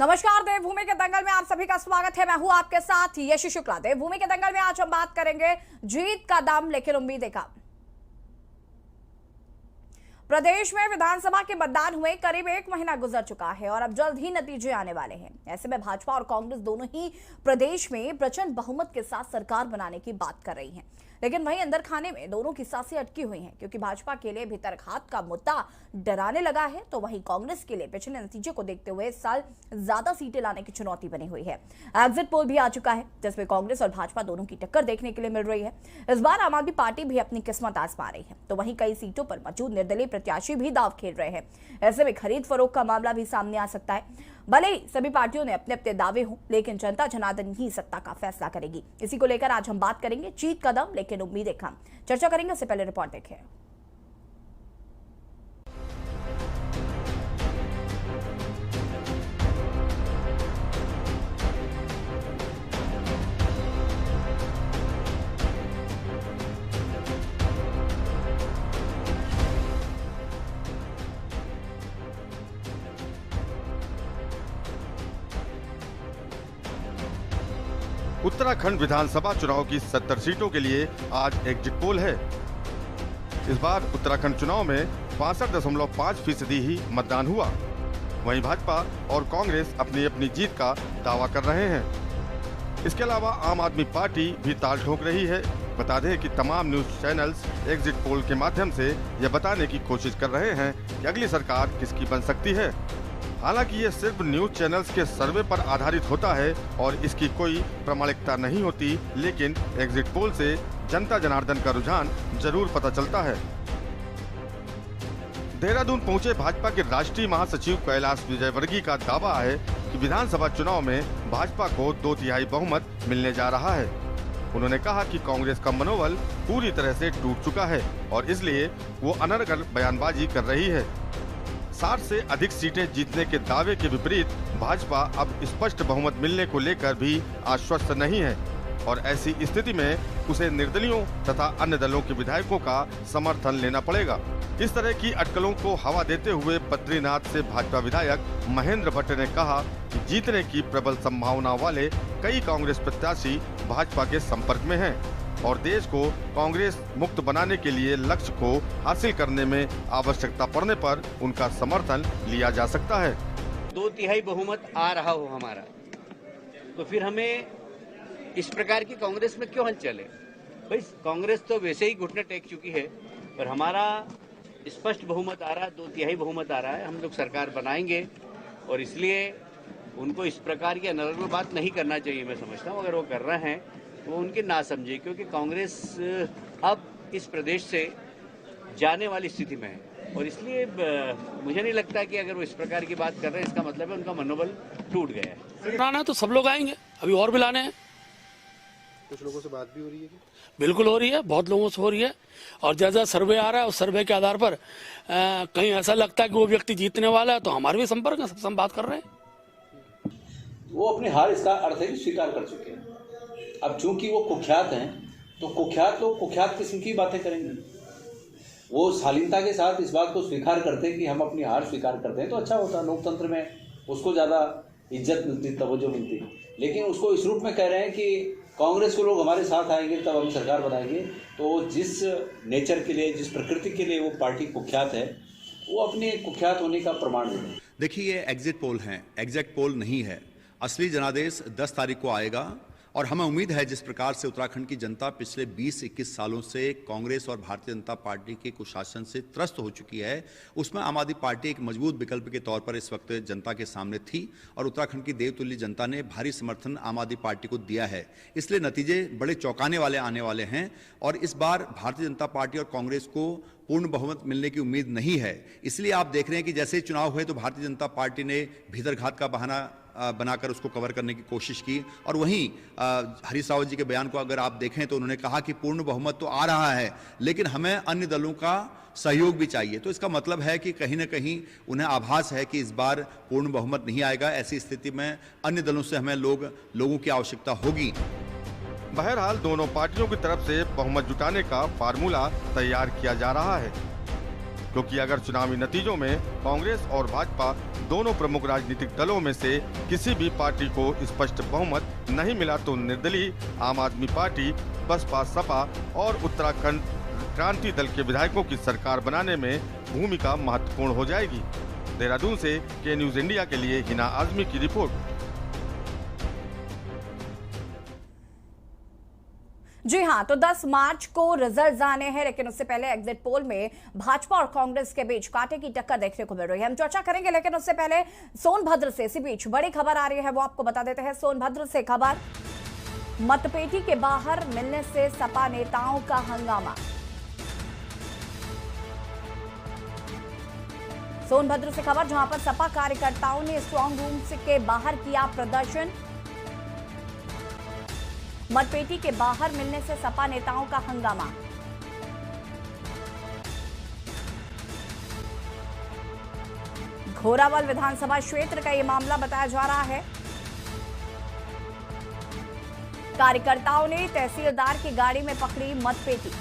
नमस्कार, देवभूमि के दंगल में आप सभी का स्वागत है। मैं हूं आपके साथ यशी शुक्ला। देवभूमि के दंगल में आज हम बात करेंगे जीत का दम लेकिन उम्मीदें कम। प्रदेश में विधानसभा के मतदान हुए करीब 1 महीना गुजर चुका है और अब जल्द ही नतीजे आने वाले हैं। ऐसे में भाजपा और कांग्रेस दोनों ही प्रदेश में प्रचंड बहुमत के साथ सरकार बनाने की बात कर रही हैं, लेकिन वहीं अंदर खाने में दोनों की सांसें अटकी हुई हैं, क्योंकि भाजपा के लिए भीतरघात का मुद्दा डराने लगा है, तो वहीं कांग्रेस के लिए पिछले नतीजे को देखते हुए इस साल ज्यादा सीटें लाने की चुनौती बनी हुई है। एग्जिट पोल भी आ चुका है, जिसमें कांग्रेस और भाजपा दोनों की टक्कर देखने के लिए मिल रही है। इस बार आम आदमी पार्टी भी अपनी किस्मत आजमा रही है, तो वहीं कई सीटों पर मौजूद निर्दलीय प्रत्याशी भी दांव खेल रहे हैं। ऐसे में खरीद फरोख्त का मामला भी सामने आ सकता है। भले ही सभी पार्टियों ने अपने अपने दावे हों, लेकिन जनता जनार्दन ही सत्ता का फैसला करेगी। इसी को लेकर आज हम बात करेंगे जीत का दम लेकिन उम्मीदें कम। चर्चा करेंगे, उससे पहले रिपोर्ट देखें। उत्तराखंड विधानसभा चुनाव की 70 सीटों के लिए आज एग्जिट पोल है। इस बार उत्तराखंड चुनाव में 65.5% ही मतदान हुआ। वहीं भाजपा और कांग्रेस अपनी अपनी जीत का दावा कर रहे हैं। इसके अलावा आम आदमी पार्टी भी ताल ठोक रही है। बता दें कि तमाम न्यूज चैनल्स एग्जिट पोल के माध्यम से यह बताने की कोशिश कर रहे हैं कि अगली सरकार किसकी बन सकती है। हालांकि ये सिर्फ न्यूज चैनल्स के सर्वे पर आधारित होता है और इसकी कोई प्रामाणिकता नहीं होती, लेकिन एग्जिट पोल से जनता जनार्दन का रुझान जरूर पता चलता है। देहरादून पहुंचे भाजपा के राष्ट्रीय महासचिव कैलाश विजयवर्गीय का दावा है कि विधानसभा चुनाव में भाजपा को 2/3 बहुमत मिलने जा रहा है। उन्होंने कहा कि कांग्रेस का मनोबल पूरी तरह से टूट चुका है और इसलिए वो अनर्गल बयानबाजी कर रही है। 60 से अधिक सीटें जीतने के दावे के विपरीत भाजपा अब स्पष्ट बहुमत मिलने को लेकर भी आश्वस्त नहीं है और ऐसी स्थिति में उसे निर्दलीयों तथा अन्य दलों के विधायकों का समर्थन लेना पड़ेगा। इस तरह की अटकलों को हवा देते हुए बद्रीनाथ से भाजपा विधायक महेंद्र भट्ट ने कहा कि जीतने की प्रबल संभावना वाले कई कांग्रेस प्रत्याशी भाजपा के संपर्क में हैं और देश को कांग्रेस मुक्त बनाने के लिए लक्ष्य को हासिल करने में आवश्यकता पड़ने पर उनका समर्थन लिया जा सकता है। 2/3 बहुमत आ रहा हो हमारा, तो फिर हमें इस प्रकार की कांग्रेस में क्यों हलचल है? भाई कांग्रेस तो वैसे ही घुटने टेक चुकी है, पर हमारा स्पष्ट बहुमत आ रहा है, 2/3 बहुमत आ रहा है। हम लोग सरकार बनाएंगे और इसलिए उनको इस प्रकार की अनर्गल बात नहीं करना चाहिए। मैं समझता हूँ अगर वो कर रहे हैं वो उनकी ना समझे, क्योंकि कांग्रेस अब इस प्रदेश से जाने वाली स्थिति में है और इसलिए मुझे नहीं लगता कि अगर वो इस प्रकार की बात कर रहे हैं इसका मतलब है उनका मनोबल टूट गया है। लाना है तो सब लोग आएंगे, अभी और भी लाने हैं। कुछ लोगों से बात भी हो रही है? बिल्कुल हो रही है, बहुत लोगों से हो रही है और जैसा सर्वे आ रहा है उस सर्वे के आधार पर कहीं ऐसा लगता है कि वो व्यक्ति जीतने वाला है तो हमारे भी संपर्क है, सबसे हम बात कर रहे हैं। वो अपनी हार इसका अर्थ है कि स्वीकार कर चुके हैं। अब चूंकि वो कुख्यात हैं तो कुख्यात लोग कुख्यात किस्म की बातें करेंगे। वो शालीनता के साथ इस बात को स्वीकार करते हैं कि हम अपनी हार स्वीकार करते हैं तो अच्छा होता, लोकतंत्र में उसको ज़्यादा इज्जत मिलती, तवज्जो मिलती। लेकिन उसको इस रूप में कह रहे हैं कि कांग्रेस को लोग हमारे साथ आएंगे तब हम सरकार बनाएंगे, तो जिस नेचर के लिए, जिस प्रकृति के लिए वो पार्टी कुख्यात है, वो अपने कुख्यात होने का प्रमाण दे रहे हैं। देखिए, ये एग्जिट पोल हैं, एग्जैक्ट पोल नहीं है। असली जनादेश 10 तारीख को आएगा और हमें उम्मीद है जिस प्रकार से उत्तराखंड की जनता पिछले 20-21 सालों से कांग्रेस और भारतीय जनता पार्टी के कुशासन से त्रस्त हो चुकी है, उसमें आम आदमी पार्टी एक मजबूत विकल्प के तौर पर इस वक्त जनता के सामने थी और उत्तराखंड की देवतुल्य जनता ने भारी समर्थन आम आदमी पार्टी को दिया है। इसलिए नतीजे बड़े चौंकाने वाले आने वाले हैं और इस बार भारतीय जनता पार्टी और कांग्रेस को पूर्ण बहुमत मिलने की उम्मीद नहीं है। इसलिए आप देख रहे हैं कि जैसे ही चुनाव हुए तो भारतीय जनता पार्टी ने भीतरघात का बहाना बनाकर उसको कवर करने की कोशिश की और वहीं हरीश रावत जी के बयान को अगर आप देखें तो उन्होंने कहा कि पूर्ण बहुमत तो आ रहा है लेकिन हमें अन्य दलों का सहयोग भी चाहिए। तो इसका मतलब है कि कहीं ना कहीं उन्हें आभास है कि इस बार पूर्ण बहुमत नहीं आएगा। ऐसी स्थिति में अन्य दलों से हमें लोगों की आवश्यकता होगी। बहरहाल दोनों पार्टियों की तरफ से बहुमत जुटाने का फार्मूला तैयार किया जा रहा है। क्योंकि अगर चुनावी नतीजों में कांग्रेस और भाजपा दोनों प्रमुख राजनीतिक दलों में से किसी भी पार्टी को स्पष्ट बहुमत नहीं मिला तो निर्दलीय आम आदमी पार्टी, बसपा, सपा और उत्तराखंड क्रांति दल के विधायकों की सरकार बनाने में भूमिका महत्वपूर्ण हो जाएगी। देहरादून से के न्यूज इंडिया के लिए हिना आजमी की रिपोर्ट। जी हां, तो 10 मार्च को रिजल्ट आने हैं, लेकिन उससे पहले एग्जिट पोल में भाजपा और कांग्रेस के बीच कांटे की टक्कर देखने को मिल रही है। हम चर्चा करेंगे, लेकिन उससे पहले सोनभद्र से इसी बीच बड़ी खबर आ रही है, वो आपको बता देते हैं। सोनभद्र से खबर, मतपेटी के बाहर मिलने से सपा नेताओं का हंगामा। सोनभद्र से खबर, जहां पर सपा कार्यकर्ताओं ने स्ट्रांग रूम के बाहर किया प्रदर्शन। मतपेटी के बाहर मिलने से सपा नेताओं का हंगामा। घोरावल विधानसभा क्षेत्र का यह मामला बताया जा रहा है। कार्यकर्ताओं ने तहसीलदार की गाड़ी में पकड़ी मतपेटी।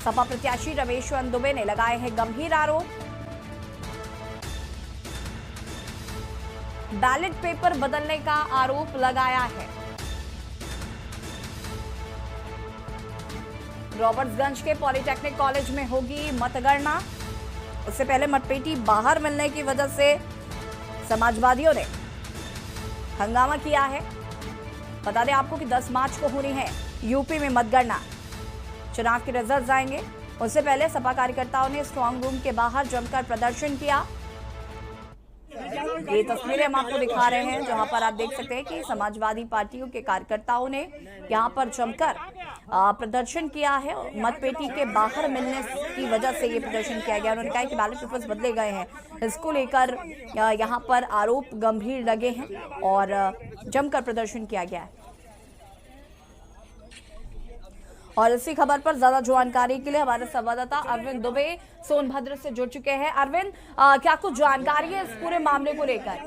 सपा प्रत्याशी रमेश दुबे ने लगाए हैं गंभीर आरोप। बैलेट पेपर बदलने का आरोप लगाया है। रॉबर्ट्सगंज के पॉलिटेक्निक कॉलेज में होगी मतगणना। उससे पहले मतपेटी बाहर मिलने की वजह से समाजवादियों ने हंगामा किया है। बता दें आपको कि 10 मार्च को होनी है यूपी में मतगणना। चुनाव के रिजल्ट आएंगे, उससे पहले सपा कार्यकर्ताओं ने स्ट्रांग रूम के बाहर जमकर प्रदर्शन किया। ये तस्वीरें हम आपको दिखा रहे हैं, जहां पर आप देख सकते हैं कि समाजवादी पार्टियों के कार्यकर्ताओं ने यहां पर जमकर प्रदर्शन किया है। मतपेटी के बाहर मिलने की वजह से ये प्रदर्शन किया गया। उन्होंने कहा कि बैलेट पेपर्स बदले गए हैं, इसको लेकर यहां पर आरोप गंभीर लगे हैं और जमकर प्रदर्शन किया गया है। और इसी खबर पर ज्यादा जानकारी के लिए हमारे संवाददाता अरविंद दुबे सोनभद्र से जुड़ चुके हैं। अरविंद, क्या कुछ जानकारी है इस पूरे मामले को लेकर?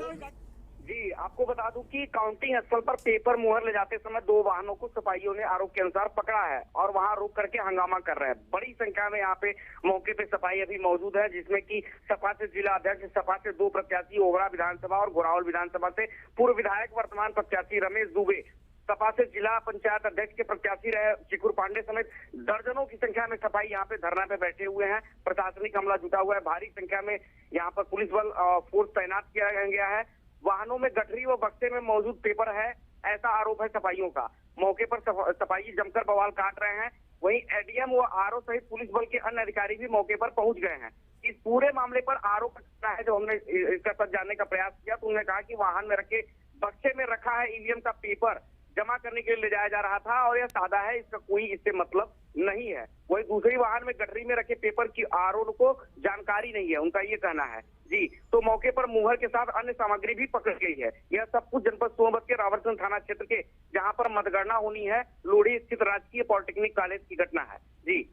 जी, आपको बता दूं कि काउंटिंग स्थल पर पेपर मुहर ले जाते समय 2 वाहनों को सिपाहियों ने आरोप के अनुसार पकड़ा है और वहां रुक करके हंगामा कर रहे हैं। बड़ी संख्या में यहाँ पे मौके पे सिपाही अभी मौजूद है, जिसमें कि सपा से जिला अध्यक्ष, सपा से 2 प्रत्याशी, ओबरा विधानसभा और घोरावल विधानसभा से पूर्व विधायक वर्तमान प्रत्याशी रमेश दुबे, सपा से जिला पंचायत अध्यक्ष के प्रत्याशी रहे चिकुर पांडे समेत दर्जनों की संख्या में सिपाही यहाँ पे धरना पे बैठे हुए हैं। प्रशासनिक अमला जुटा हुआ है। भारी संख्या में यहाँ पर पुलिस बल फोर्स तैनात किया गया है। वाहनों में गठरी व बक्से में मौजूद पेपर है, ऐसा आरोप है सिपाहियों का। मौके पर सिपाही जमकर बवाल काट रहे हैं। वहीं एडीएम व आरओ सहित पुलिस बल के अन्य अधिकारी भी मौके पर पहुंच गए हैं। इस पूरे मामले पर आरोप है, जो हमने इसका सच जानने का प्रयास किया तो उन्होंने कहा कि वाहन में रखे बक्से में रखा है ईवीएम का पेपर, जमा करने के लिए ले जाया जा रहा था और यह सादा है, इसका कोई इससे मतलब नहीं है। वही दूसरी वाहन में गठरी में रखे पेपर की आरोप को जानकारी नहीं है, उनका ये कहना है। जी, तो मौके पर मुहर के साथ अन्य सामग्री भी पकड़ गई है। यह सब कुछ जनपद सोनभद्र के रॉबर्ट्सगंज थाना क्षेत्र के जहां पर मतगणना होनी है, लोढ़ी स्थित राजकीय पॉलिटेक्निक कॉलेज की घटना है। जी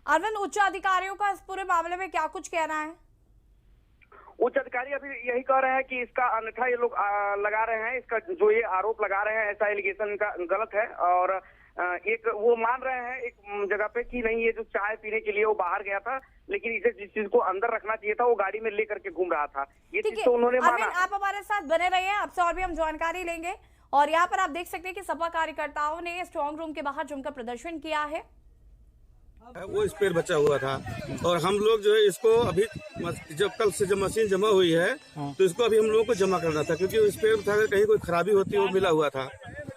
अरविंद, उच्च अधिकारियों का इस पूरे मामले में क्या कुछ कहना है? उच्च अधिकारी अभी यही कह रहे हैं कि इसका अन्यथा ये लोग लगा रहे हैं, इसका जो ये आरोप लगा रहे हैं ऐसा एलिगेशन इनका गलत है। और एक वो मान रहे हैं एक जगह पे कि नहीं, ये जो चाय पीने के लिए वो बाहर गया था, लेकिन इसे जिस चीज को अंदर रखना चाहिए था वो गाड़ी में लेकर के घूम रहा था। ये चीज तो उन्होंने माना। आप हमारे साथ बने रहिए, आपसे और भी हम जानकारी लेंगे। और यहाँ पर आप देख सकते हैं कि सपा कार्यकर्ताओं ने स्ट्रांग रूम के बाहर जमकर प्रदर्शन किया है। वो स्पेयर बचा हुआ था और हम लोग जो है इसको अभी जब कल से जब मशीन जमा हुई है तो इसको अभी हम लोगों को जमा करना था, क्योंकि स्पेयर था कहीं कोई खराबी होती वो मिला हुआ था।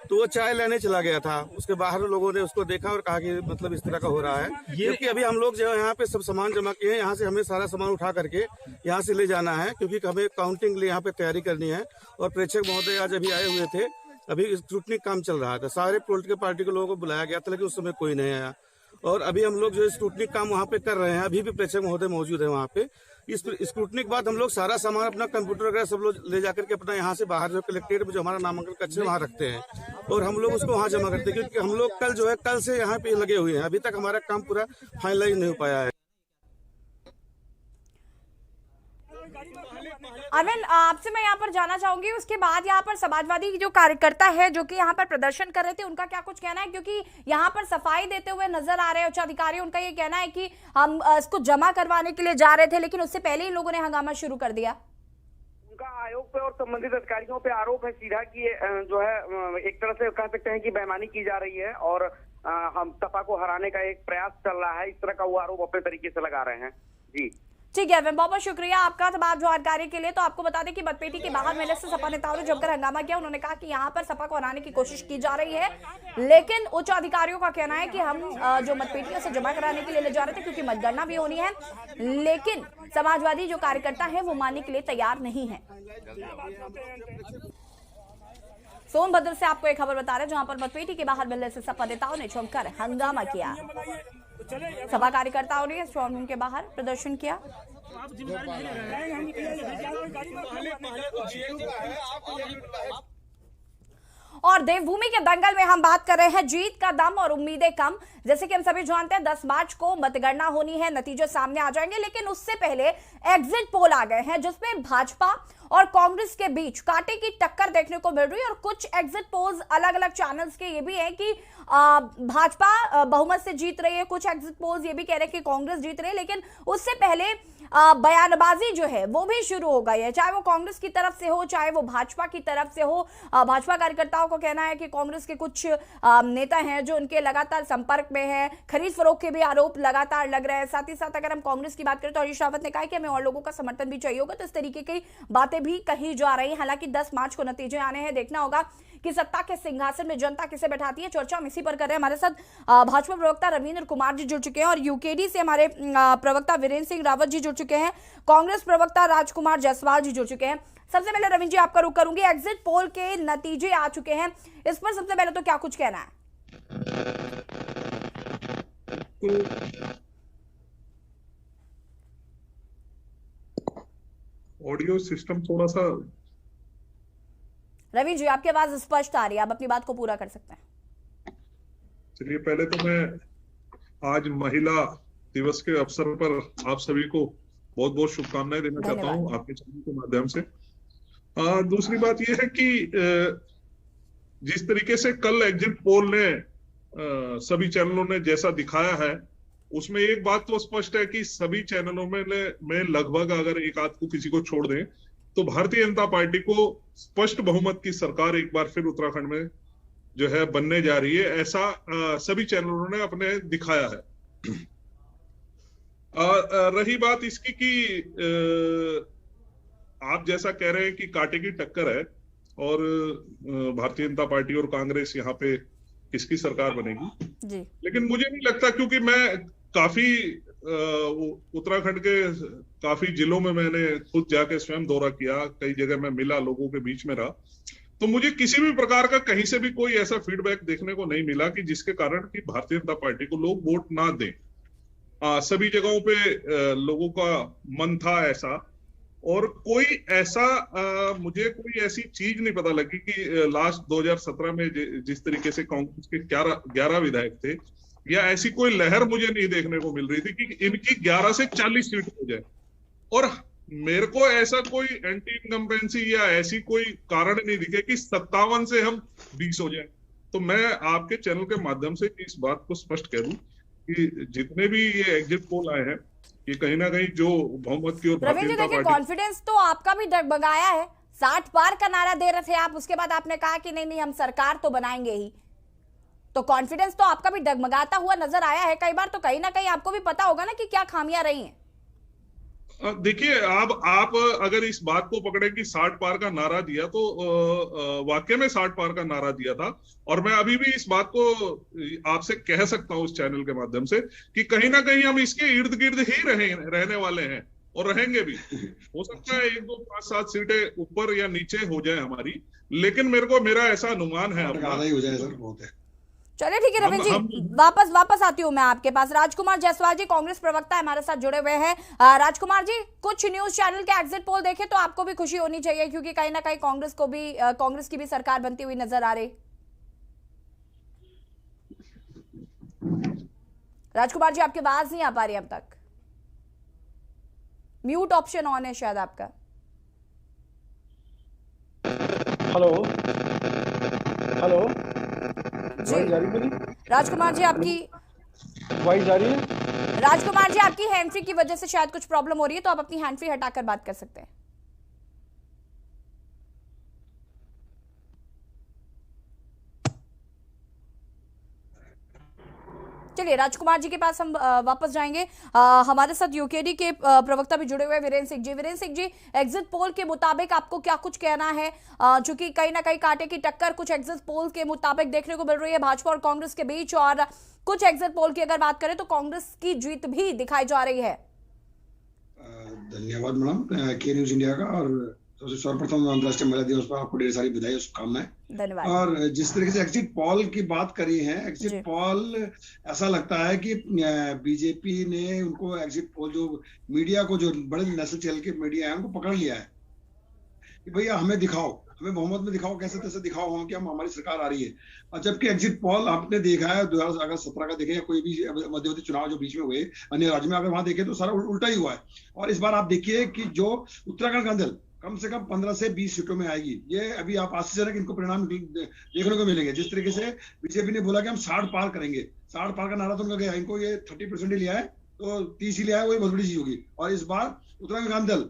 तो वो चाय लेने चला गया था, उसके बाहर लोगों ने उसको देखा और कहा कि मतलब इस तरह का हो रहा है। क्योंकि अभी हम लोग जो है यहाँ पे सब सामान जमा किए हैं, यहाँ से हमें सारा सामान उठा करके यहाँ से ले जाना है, क्योंकि हमें काउंटिंग के लिए यहाँ पे तैयारी करनी है। और प्रेक्षक महोदय आज अभी आए हुए थे, अभी स्क्रूटनी काम चल रहा था, सारे पॉलिटिकल पार्टी के लोगों को बुलाया गया था, लेकिन उस समय कोई नहीं आया। और अभी हम लोग जो स्क्रूटनी काम वहाँ पे कर रहे हैं, अभी भी प्रेक्षक महोदय मौजूद है वहाँ पे। इस स्क्रूटनी के बाद हम लोग सारा सामान अपना कंप्यूटर वगैरह सब लोग ले जाकर के अपना यहाँ से बाहर जो कलेक्ट्रेट में जो हमारा नामांकन कक्ष है वहाँ रखते हैं और हम लोग उसको वहाँ जमा करते हैं, क्योंकि हम लोग कल से यहाँ पे लगे हुए हैं। अभी तक हमारा काम पूरा फाइनलाइज नहीं हो पाया है। अरविंद, आपसे मैं यहाँ पर जानना चाहूंगी, उसके बाद यहाँ पर समाजवादी जो कार्यकर्ता है जो कि यहाँ पर प्रदर्शन कर रहे थे, उनका क्या कुछ कहना है? क्योंकि यहाँ पर सफाई देते हुए नजर आ रहे हैं उच्च अधिकारी। उनका ये कहना है कि हम इसको जमा करवाने के लिए जा रहे थे, लेकिन उससे पहले ही लोगों ने हंगामा शुरू कर दिया। उनका आयोग पे और संबंधित अधिकारियों पे आरोप है सीधा कि जो है एक तरह से कह सकते हैं कि बेईमानी की जा रही है और हम सपा को हराने का एक प्रयास चल रहा है, इस तरह का वो आरोप अपने तरीके से लगा रहे हैं। जी ठीक है, बहुत बहुत शुक्रिया आपका तमाम जानकारी के लिए। तो आपको बता दें कि मतपेटी के बाहर मिलने से सपा नेताओं ने जमकर हंगामा किया। उन्होंने कहा कि यहाँ पर सपा को हराने की कोशिश की जा रही है, लेकिन उच्च अधिकारियों का कहना है कि हम जो मतपेटियों से जमा कराने के लिए ले जा रहे थे, क्योंकि मतगणना भी होनी है, लेकिन समाजवादी जो कार्यकर्ता है वो मानने के लिए तैयार नहीं है। सोनभद्र से आपको एक खबर बता रहे हैं, जहां पर मतपेटी के बाहर मिलने से सपा नेताओं ने जमकर हंगामा किया। सपा कार्यकर्ताओं ने स्ट्रांग रूम के बाहर प्रदर्शन किया। और देवभूमि के दंगल में हम बात कर रहे हैं जीत का दम और उम्मीदें कम। जैसे कि हम सभी जानते हैं 10 मार्च को मतगणना होनी है, नतीजे सामने आ जाएंगे, लेकिन उससे पहले एग्जिट पोल आ गए हैं जिसमें भाजपा और कांग्रेस के बीच कांटे की टक्कर देखने को मिल रही है। और कुछ एग्जिट पोल्स अलग अलग चैनल्स के ये भी हैं कि भाजपा बहुमत से जीत रही है, कुछ एग्जिट पोल्स ये भी कह रहे हैं कि कांग्रेस जीत रही है। लेकिन उससे पहले बयानबाजी जो है वो भी शुरू हो गई है, चाहे वो कांग्रेस की तरफ से हो चाहे वो भाजपा की तरफ से हो। भाजपा कार्यकर्ताओं को कहना है कि कांग्रेस के कुछ नेता हैं जो उनके लगातार संपर्क में हैं, खरीद फरोख्त के भी आरोप लगातार लग रहे हैं। साथ ही साथ अगर हम कांग्रेस की बात करें तो हरीश रावत ने कहा कि हमें और लोगों का समर्थन भी चाहिए होगा, तो इस तरीके की बातें भी कही जा रही हैं। हालांकि 10 मार्च को नतीजे आने हैं, देखना होगा कि सत्ता के सिंहासन में जनता किसे बैठाती है। चर्चा हम इसी पर कर रहे हैं। हमारे साथ भाजपा प्रवक्ता रविंद्र कुमार जी जुड़ चुके हैं और यूकेडी से हमारे प्रवक्ता वीरेंद्र सिंह रावत जी जुड़ चुके हैं, कांग्रेस प्रवक्ता राजकुमार जायसवाल जी जुड़ चुके हैं। सबसे पहले रविंद्र जी आपका रुख करूंगी, एग्जिट पोल के नतीजे आ चुके हैं, इस पर सबसे पहले तो क्या कुछ कहना है? ऑडियो सिस्टम थोड़ा सा। रवि जी आपकी आवाज स्पष्ट आ रही है, आप अपनी बात को पूरा कर सकते हैं। चलिए, पहले तो मैं आज महिला दिवस के अवसर पर आप सभी को बहुत बहुत शुभकामनाएं देना चाहता हूं आपके चैनल के माध्यम से। दूसरी बात यह है कि जिस तरीके से कल एग्जिट पोल ने सभी चैनलों ने जैसा दिखाया है, उसमें एक बात तो स्पष्ट है कि सभी चैनलों में लगभग अगर एक आध को किसी को छोड़ दें तो भारतीय जनता पार्टी को स्पष्ट बहुमत की सरकार एक बार फिर उत्तराखंड में जो है बनने जा रही है, ऐसा सभी चैनलों ने अपने दिखाया है। रही बात इसकी कि आप जैसा कह रहे हैं कि कांटे की टक्कर है और भारतीय जनता पार्टी और कांग्रेस यहाँ पे किसकी सरकार बनेगी जी। लेकिन मुझे नहीं लगता, क्योंकि मैं काफी उत्तराखंड के काफी जिलों में मैंने खुद जाके स्वयं दौरा किया, कई जगह मैं मिला, लोगों के बीच में रहा, तो मुझे किसी भी प्रकार का कहीं से भी कोई ऐसा फीडबैक देखने को नहीं मिला कि जिसके कारण कि भारतीय जनता पार्टी को लोग वोट ना दें। सभी जगहों पे लोगों का मन था ऐसा, और कोई ऐसा मुझे कोई ऐसी चीज नहीं पता लगी कि लास्ट 2017 में जिस तरीके से कांग्रेस के 11 विधायक थे, या ऐसी कोई लहर मुझे नहीं देखने को मिल रही थी कि इनकी 11 से 40 सीट हो जाए। और मेरे को ऐसा कोई एंटी इनकम्बेंसी या ऐसी कोई कारण नहीं दिखे कि 57 से हम 20 हो जाए। तो मैं आपके चैनल के माध्यम से इस बात को स्पष्ट कह दूं कि जितने भी ये एग्जिट पोल आए हैं, ये कहीं ना कहीं जो बहुमत की और भारतीय जनता पार्टी, कॉन्फिडेंस तो आपका भी डगमगाया है। 60 पार का नारा दे रहे थे आप, उसके बाद आपने कहा कि नहीं हम सरकार तो बनाएंगे ही, तो कॉन्फिडेंस तो आपका भी डगमगाता हुआ नजर आया है कई बार। तो कहीं ना कहीं आपको भी पता होगा ना कि क्या खामियां रही हैं। देखिए, आप अगर इस बात को पकड़े कि 60 पार का नारा दिया, तो वाकई में 60 पार का नारा दिया था। और मैं अभी भी इस बात को आपसे कह सकता हूं इस चैनल के माध्यम से कि कहीं ना कहीं हम इसके इर्द गिर्द ही रहने वाले हैं और रहेंगे भी। हो सकता है 1, 2, 5, 7 सीटें ऊपर या नीचे हो जाए हमारी, लेकिन मेरा ऐसा अनुमान है। चलिए ठीक है रविंद्र जी, वापस आती हूँ मैं आपके पास। राजकुमार जायसवाल जी कांग्रेस प्रवक्ता हमारे साथ जुड़े हुए हैं। राजकुमार जी, कुछ न्यूज चैनल के एग्जिट पोल देखे तो आपको भी खुशी होनी चाहिए, क्योंकि कहीं ना कहीं कांग्रेस की भी सरकार बनती हुई नजर आ रही। राजकुमार जी आपकी आवाज नहीं आ पा रही अब तक, म्यूट ऑप्शन ऑन है शायद आपका। हेलो हेलो, जी जारी मेरी राजकुमार जी, आपकी वॉइस जा रही है? राजकुमार जी, आपकी हैंड फ्री की वजह से शायद कुछ प्रॉब्लम हो रही है, तो आप अपनी हैंड फ्री हटाकर बात कर सकते हैं। चलिए राजकुमार जी के पास हम वापस जाएंगे। हमारे साथ यूकेडी के प्रवक्ता भी जुड़े हुए हैं, वीरेंद्र सिंह जी। वीरेंद्र सिंह जी, एग्जिट पोल के मुताबिक आपको क्या कुछ कहना है, चूंकि कहीं ना कहीं कांटे की टक्कर कुछ एग्जिट पोल के मुताबिक देखने को मिल रही है भाजपा और कांग्रेस के बीच, और कुछ एग्जिट पोल की अगर बात करें तो कांग्रेस की जीत भी दिखाई जा रही है। धन्यवाद मैडम, के न्यूज इंडिया का, और सर्वप्रथम अंतर्राष्ट्रीय महिला दिवस पर आपको ढेर सारी बधाई और शुभकामनाएं। धन्यवाद। और जिस तरीके से एग्जिट पोल की बात करी है, एग्जिट पोल ऐसा लगता है कि बीजेपी ने उनको एग्जिट पोल जो मीडिया को, जो बड़े नेशनल चैनल के मीडिया है, उनको पकड़ लिया है कि भैया हमें दिखाओ, हमें बहुमत में दिखाओ, कैसे तैसे दिखाओ हम कि हमारी सरकार आ रही है। और जबकि एग्जिट पोल आपने देखा है 2017 का देखें या कोई भी मध्यवर्ती चुनाव जो बीच में हुए अन्य राज्य में, अगर वहां देखें तो सारा उल्टा ही हुआ है। और इस बार आप देखिए कि जो उत्तराखंड का दल कम से कम 15 से 20 सीटों में आएगी। ये अभी आप आश्चर्यजनक इनको परिणाम देखने को मिलेंगे। जिस तरीके से बीजेपी ने बोला कि हम 60 पार करेंगे, 60 पार का नारा तो उनका गया, इनको ये 30% ही लिया है, तो 30 ही लिया है, वही बहुत बड़ी चीज होगी। और इस बार उत्तराखंड दल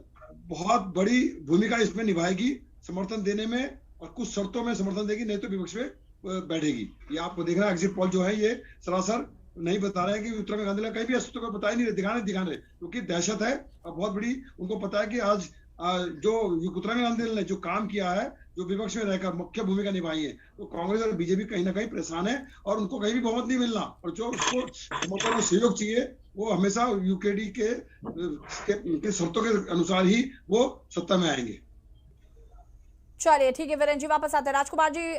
बहुत बड़ी भूमिका इसमें निभाएगी, समर्थन देने में, और कुछ शर्तों में समर्थन देगी, नहीं तो विपक्ष में बैठेगी। ये आपको देखना, एग्जिट पोल जो है ये सरासर नहीं बता रहे हैं कि उत्तराखंड गांधी कहीं भी अस्तित्व को बता ही नहीं रहे, दिखा रहे, क्योंकि दहशत है और बहुत बड़ी उनको पता है कि आज जो उत्तराखंड गांधी ने जो काम किया है, जो विपक्ष में रहकर मुख्य भूमिका निभाई है, तो कांग्रेस और बीजेपी कहीं ना कहीं परेशान है और उनको कहीं भी बहुमत नहीं मिलना, और जो उसको समर्थन और सहयोग चाहिए वो हमेशा यूकेडी के शर्तों के अनुसार ही वो सत्ता में आएंगे। चलिए ठीक है वीरेंद्र जी, वापस आते हैं। राजकुमार जी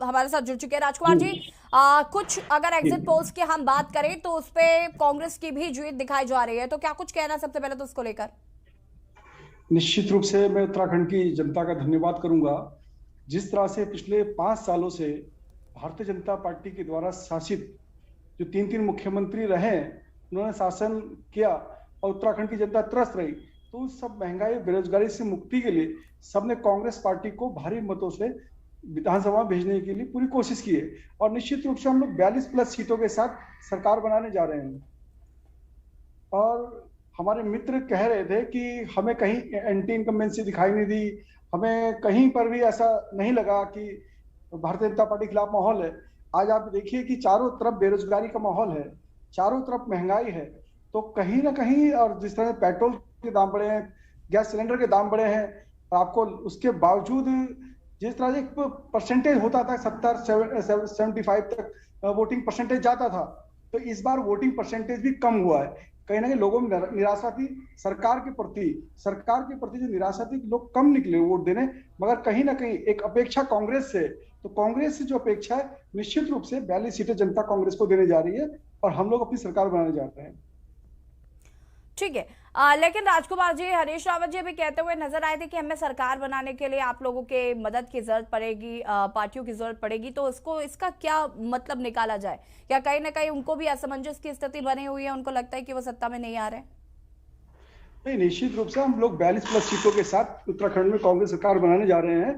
हमारे साथ जुड़ चुके हैं। राजकुमार जी, कुछ अगर एग्जिट पोल्स की हम बात करें तो उस पे कांग्रेस की भी जीत दिखाई जा रही है, तो क्या कुछ कहना सबसे पहले तो उसको लेकर? निश्चित रूप से मैं उत्तराखंड की जनता का धन्यवाद करूंगा। जिस तरह से पिछले 5 सालों से भारतीय जनता पार्टी के द्वारा शासित जो 3 मुख्यमंत्री रहे, उन्होंने शासन किया और उत्तराखंड की जनता त्रस्त रही, तो सब महंगाई बेरोजगारी से मुक्ति के लिए सबने कांग्रेस पार्टी को भारी मतों से विधानसभा भेजने के लिए पूरी कोशिश की है। और निश्चित रूप से हम लोग 42+ सीटों के साथ सरकार बनाने जा रहे हैं। और हमारे मित्र कह रहे थे कि हमें कहीं एंटी इनकम्बेंसी दिखाई नहीं दी, हमें कहीं पर भी ऐसा नहीं लगा कि भारतीय जनता पार्टी के खिलाफ माहौल है। आज आप देखिए कि चारों तरफ बेरोजगारी का माहौल है, चारों तरफ महंगाई है, तो कहीं ना कहीं, और जिस तरह पेट्रोल के दाम बढ़े हैं, गैस सिलेंडर के दाम बढ़े हैं, आपको उसके बावजूद जिस तरह से एक परसेंटेज होता था 70-75 तक वोटिंग परसेंटेज जाता था, तो इस बार वोटिंग परसेंटेज भी कम हुआ है। कहीं ना कहीं लोगों में निराशा थी सरकार के प्रति जो निराशा थी, लोग कम निकले वोट देने, मगर कहीं ना कहीं एक अपेक्षा कांग्रेस से, तो कांग्रेस से जो अपेक्षा है निश्चित रूप से 42 सीटें जनता कांग्रेस को देने जा रही है और हम लोग अपनी सरकार बनाने जा रहे हैं। ठीक है, लेकिन राजकुमार जी, हरीश रावत जी भी कहते हुए नजर आए थे कि हमें सरकार बनाने के लिए आप लोगों के मदद की जरूरत पड़ेगी, पार्टियों की जरूरत पड़ेगी, तो इसका क्या मतलब निकाला जाए? क्या कहीं ना कहीं उनको भी असमंजस की स्थिति बनी हुई है, उनको लगता है कि वो सत्ता में नहीं आ रहे? नहीं, निश्चित रूप से हम लोग 42+ सीटों के साथ उत्तराखंड में कांग्रेस सरकार बनाने जा रहे हैं।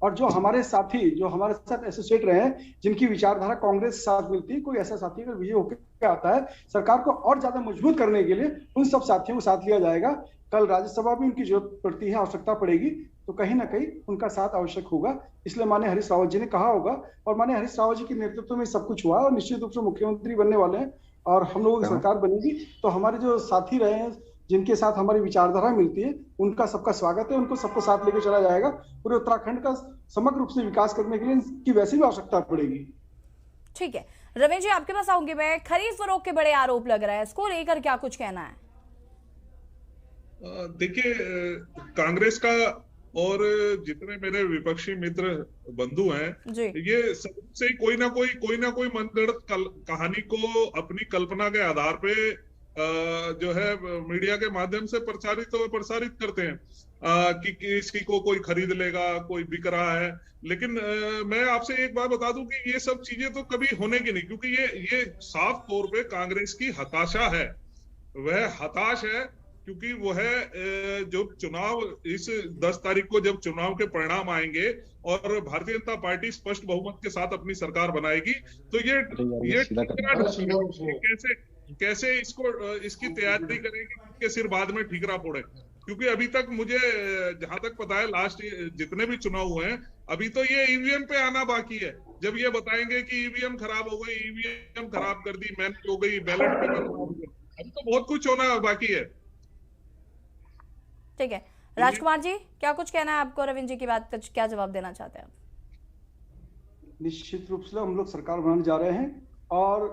और जो हमारे साथी, जो हमारे साथ एसोसिएट रहे हैं, जिनकी विचारधारा कांग्रेस के साथ मिलती है, कोई ऐसा साथी अगर विजय होकर आता है सरकार को और ज्यादा मजबूत करने के लिए, उन सब साथियों को साथ लिया जाएगा। कल राज्यसभा में उनकी जरूरत पड़ती है, आवश्यकता पड़ेगी, तो कहीं ना कहीं उनका साथ आवश्यक होगा। इसलिए माननीय हरीश रावत जी ने कहा होगा, और माननीय हरीश रावत जी के नेतृत्व में सब कुछ हुआ, और निश्चित रूप से मुख्यमंत्री बनने वाले हैं और हम लोगों की सरकार बनेगी। तो हमारे जो साथी रहे हैं, जिनके साथ हमारी विचारधारा मिलती है, उनका सबका स्वागत है, उनको सबको साथ लेकर चला जाएगा। पूरे उत्तराखंड का समग्र रूप से विकास करने के लिए इनकी वैसे भी आवश्यकता पड़ेगी। ठीक है, रमेश जी आपके पास आऊंगी मैं। खरीद फरोख्त के बड़े आरोप लग रहे हैं, इसको लेकर क्या कुछ कहना है? देखिए, कांग्रेस का और जितने मेरे विपक्षी मित्र बंधु हैं, ये सबसे कोई ना कोई मनगढ़ंत कहानी को अपनी कल्पना के आधार पे जो है मीडिया के माध्यम से प्रसारित करते हैं कि इसकी को कोई खरीद लेगा, कोई बिक रहा है। लेकिन मैं आपसे एक बात बता दूं कि ये सब चीजें तो कभी होने की नहीं, क्योंकि ये साफ तौर पे कांग्रेस की हताशा है। वह हताश है क्योंकि वो है जो चुनाव इस 10 तारीख को जब चुनाव के परिणाम आएंगे और भारतीय जनता पार्टी स्पष्ट बहुमत के साथ अपनी सरकार बनाएगी, तो ये कैसे इसको इसकी तैयारी करेंगे कि सिर बाद में ठीकरा फोड़े। क्योंकि अभी तक मुझे जहां तक पता है लास्ट जितने भी चुनाव हुए हैं अभी तो ये ईवीएम पे आना बाकी है। जब ये बताएंगे कि ईवीएम खराब हो गई, ईवीएम खराब कर दी, मैच हो गई, बैलेट पेपर खराब हो गया, अभी तो बहुत कुछ होना बाकी है। ठीक है, राजकुमार जी क्या कुछ कहना है आपको रविंद्र जी की बात, क्या जवाब देना चाहते हैं? निश्चित रूप से हम लोग सरकार बनाने जा रहे हैं और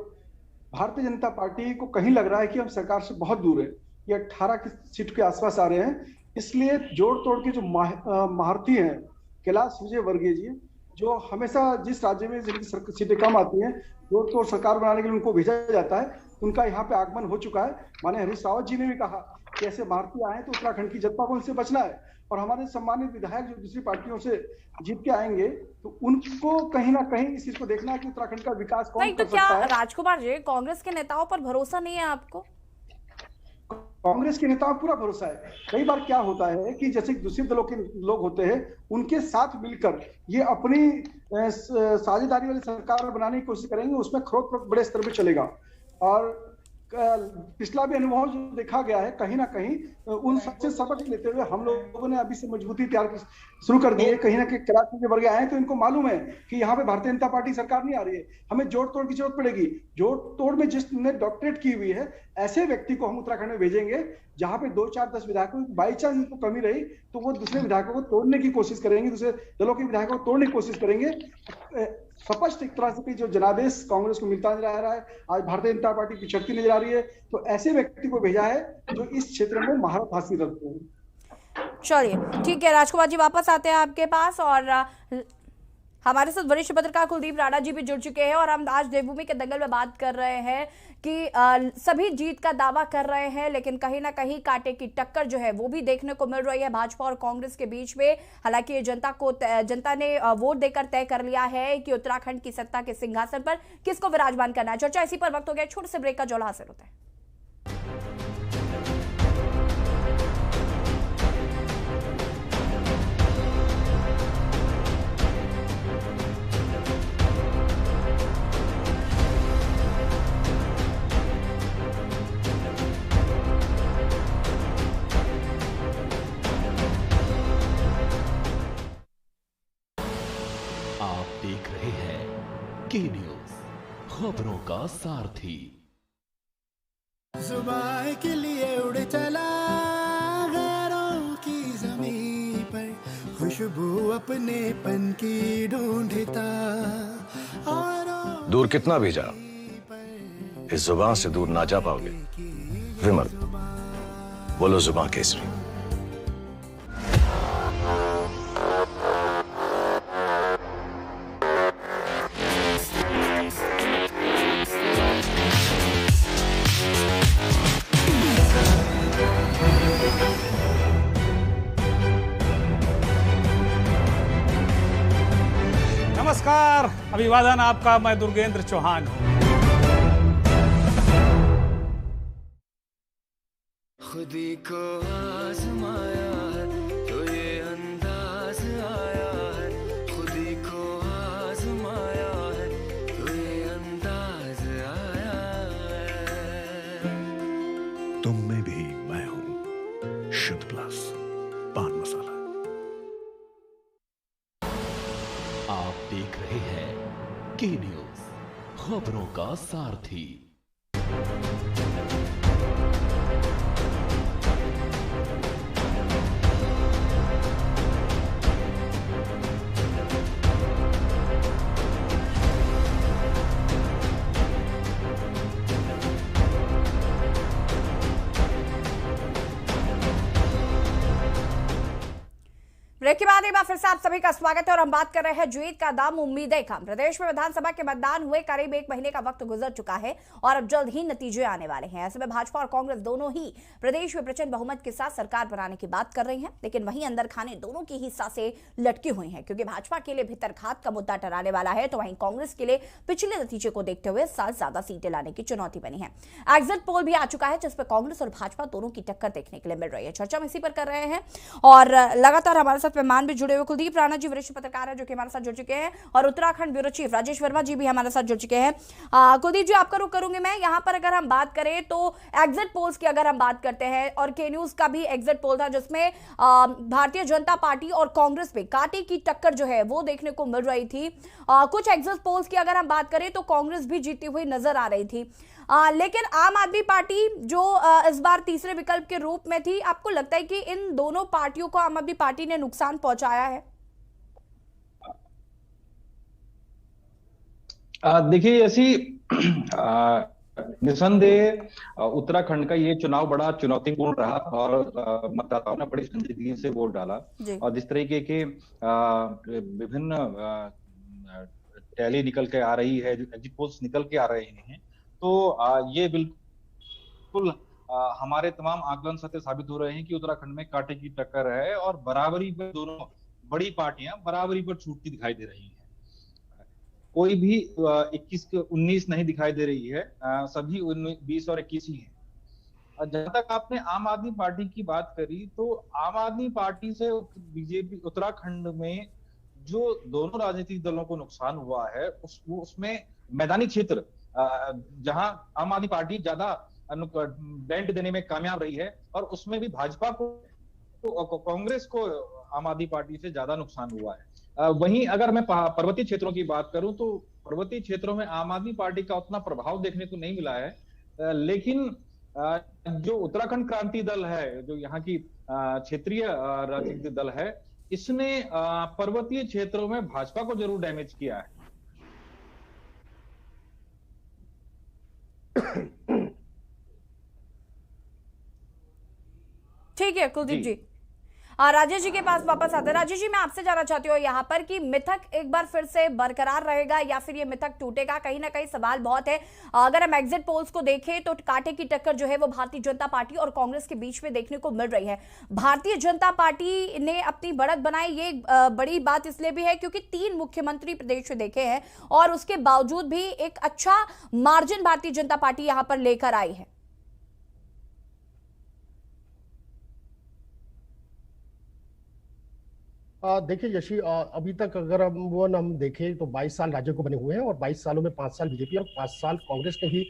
भारतीय जनता पार्टी को कहीं लग रहा है कि हम सरकार से बहुत दूर है। ये 18 की सीट के आसपास आ रहे हैं, इसलिए जोड़ तोड़ के जो महारथी हैं कैलाश विजयवर्गीय जी, जो हमेशा जिस राज्य में जिनकी सीटें कम आती हैं जोड़ तोड़ सरकार बनाने के लिए उनको भेजा जाता है, उनका यहाँ पे आगमन हो चुका है। माननीय हरीश रावत जी ने भी कहा कि ऐसे भारतीय आए तो उत्तराखंड की जनता को उनसे बचना है, और हमारे सम्मानित विधायक जो दूसरी पार्टियों से जीत के आएंगे तो उनको कहीं ना कहीं इस चीज को देखना है कि उत्तराखंड का विकास कौन कर सकता है। राजकुमार जी, कांग्रेस के नेताओं पर भरोसा नहीं है आपको? कांग्रेस के नेताओं पर पूरा भरोसा है। कई बार क्या होता है कि जैसे दूसरे दलों के लोग होते हैं, उनके साथ मिलकर ये अपनी साझेदारी वाली सरकार बनाने की कोशिश करेंगे, उसमें खरोच बड़े स्तर पे चलेगा। और पिछला भी अनुभव जो देखा गया है, कहीं ना कहीं उन सबसे सबक लेते हुए हम लोगों ने अभी से मजबूती तैयार शुरू कर दी है। कहीं ना कहीं कैलाश विजयवर्गीय आए तो इनको मालूम है कि यहाँ पे भारतीय जनता पार्टी सरकार नहीं आ रही है, हमें जोड़ तोड़ की जरूरत पड़ेगी। जोड़ तोड़ में जिसने डॉक्टरेट की हुई है ऐसे व्यक्ति को हम उत्तराखंड में भेजेंगे, जहां पे 2, 4, 10 विधायकों की बाई चांस इनको कमी रही तो वो दूसरे विधायकों को तोड़ने की कोशिश करेंगे, दूसरे दलों के विधायकों को तोड़ने की कोशिश करेंगे। स्पष्ट एक तरह से जो जनादेश कांग्रेस को मिलता नजर आ रहा है, आज भारतीय जनता पार्टी पिछड़ती नजर आ रही है, तो ऐसे व्यक्ति को भेजा है जो इस क्षेत्र में महारत हासिल रखते हैं। चलिए ठीक है, राजकुमार जी वापस आते हैं आपके पास, और हमारे साथ वरिष्ठ पत्रकार कुलदीप राणा जी भी जुड़ चुके हैं, और हम आज देवभूमि के दंगल में बात कर रहे हैं कि सभी जीत का दावा कर रहे हैं, लेकिन कहीं ना कहीं कांटे की टक्कर जो है वो भी देखने को मिल रही है भाजपा और कांग्रेस के बीच में। हालांकि जनता ने वोट देकर तय कर लिया है कि उत्तराखंड की सत्ता के सिंहासन पर किसको विराजमान करना है। चर्चा इसी पर वक्त हो गया, छोटे से ब्रेक का जौला हासिल होता है। देख रहे हैं के न्यूज, खबरों का सारथी। जुबान के लिए उड़ चला गैरों की ज़मीं पर, खुशबू अपने पन की ढूंढता। दूर कितना भी जा, इस जुबान से दूर ना जा पाओगे। विमल, बोलो जुबान केसरी। नमस्कार, अभिवादन आपका। मैं दुर्गेंद्र चौहान हूं। खुदी को आजमाया है तो ये अंदाज आया है, खुदी को आजमाया है तो ये अंदाज आया है। तुम में भी मैं हूं, शुद्ध प्लस पान मसाला। आप देख रहे हैं के न्यूज, खबरों का सारथी। ब्रेक के बाद एक बार फिर से आप सभी का स्वागत है और हम बात कर रहे हैं जीत का दाम उम्मीदें कम। प्रदेश में विधानसभा के मतदान हुए करीब 1 महीने का वक्त गुजर चुका है और अब जल्द ही नतीजे आने वाले हैं। ऐसे में भाजपा और कांग्रेस दोनों ही प्रदेश में प्रचंड बहुमत के साथ सरकार बनाने की बात कर रही हैं, लेकिन वहीं अंदर खाने दोनों की ही सांसें लटकी हुई हैं, क्योंकि भाजपा के लिए भीतरघात का मुद्दा टराने वाला है, तो वहीं कांग्रेस के लिए पिछले नतीजे को देखते हुए 7 ज्यादा सीटें लाने की चुनौती बनी है। एग्जिट पोल भी आ चुका है जिसपे कांग्रेस और भाजपा दोनों की टक्कर देखने के लिए मिल रही है। चर्चा हम इसी पर कर रहे हैं और लगातार हमारे साथ मेहमान भी जुड़े हुए। कुलदीप राणा जी वरिष्ठ पत्रकार है जो कि हमारे साथ जुड़ चुके हैं और उत्तराखंड ब्यूरो चीफ राजेश वर्मा जी भी हमारे साथ जुड़ चुके हैं। कुलदीप जी, आपका रुख करूंगी मैं। यहाँ पर अगर हम बात करें तो एग्जिट पोल्स की अगर हम बात करते हैं, और के न्यूज का भी एग्जिट पोल था जिसमें भारतीय जनता पार्टी और कांग्रेस में कांटे की टक्कर जो है वो देखने को मिल रही थी। कुछ एग्जिट पोल्स की अगर हम बात करें तो कांग्रेस भी जीती हुई नजर आ रही थी, लेकिन आम आदमी पार्टी जो इस बार तीसरे विकल्प के रूप में थी, आपको लगता है कि इन दोनों पार्टियों को आम आदमी पार्टी ने नुकसान पहुंचाया है? देखिए, ऐसी निसंदेह उत्तराखंड का ये चुनाव बड़ा चुनौतीपूर्ण रहा और मतदाताओं ने बड़ी संजीदगी से वोट डाला। और जिस तरीके के विभिन्न टैली निकल के आ रही है, एग्जिट पोल्स निकल के आ रहे हैं, तो ये बिल्कुल हमारे तमाम आकलन सत्य साबित हो रहे हैं कि उत्तराखंड में कांटे की टक्कर है और बराबरी पर दोनों बड़ी पार्टियां बराबरी पर छूटती दिखाई दे रही हैं। कोई भी 21-19 नहीं दिखाई दे रही है, सभी 20 और 21 ही हैं। जहां तक आपने आम आदमी पार्टी की बात करी, तो आम आदमी पार्टी से बीजेपी उत्तराखंड में जो दोनों राजनीतिक दलों को नुकसान हुआ है उसमें मैदानी क्षेत्र जहां आम आदमी पार्टी ज्यादा डेंट देने में कामयाब रही है, और उसमें भी भाजपा को कांग्रेस को आम आदमी पार्टी से ज्यादा नुकसान हुआ है। वहीं अगर मैं पर्वतीय क्षेत्रों की बात करूं तो पर्वतीय क्षेत्रों में आम आदमी पार्टी का उतना प्रभाव देखने को नहीं मिला है, लेकिन जो उत्तराखंड क्रांति दल है, जो यहाँ की क्षेत्रीय राजनीतिक दल है, इसने पर्वतीय क्षेत्रों में भाजपा को जरूर डैमेज किया है। ठीक है कुलदीप जी, राजेश जी के पास वापस आते हैं। राजेश जी, मैं आपसे जानना चाहती हूँ यहाँ पर कि मिथक एक बार फिर से बरकरार रहेगा या फिर ये मिथक टूटेगा? कहीं ना कहीं सवाल बहुत है। अगर हम एग्जिट पोल्स को देखें तो कांटे की टक्कर जो है वो भारतीय जनता पार्टी और कांग्रेस के बीच में देखने को मिल रही है। भारतीय जनता पार्टी ने अपनी बढ़त बनाई, ये बड़ी बात इसलिए भी है क्योंकि 3 मुख्यमंत्री प्रदेश में देखे हैं और उसके बावजूद भी एक अच्छा मार्जिन भारतीय जनता पार्टी यहाँ पर लेकर आई है। देखिए यशी, अभी तक अगर हम देखें तो 22 साल राज्य को बने हुए हैं और 22 सालों में 5 साल बीजेपी और 5 साल कांग्रेस ने ही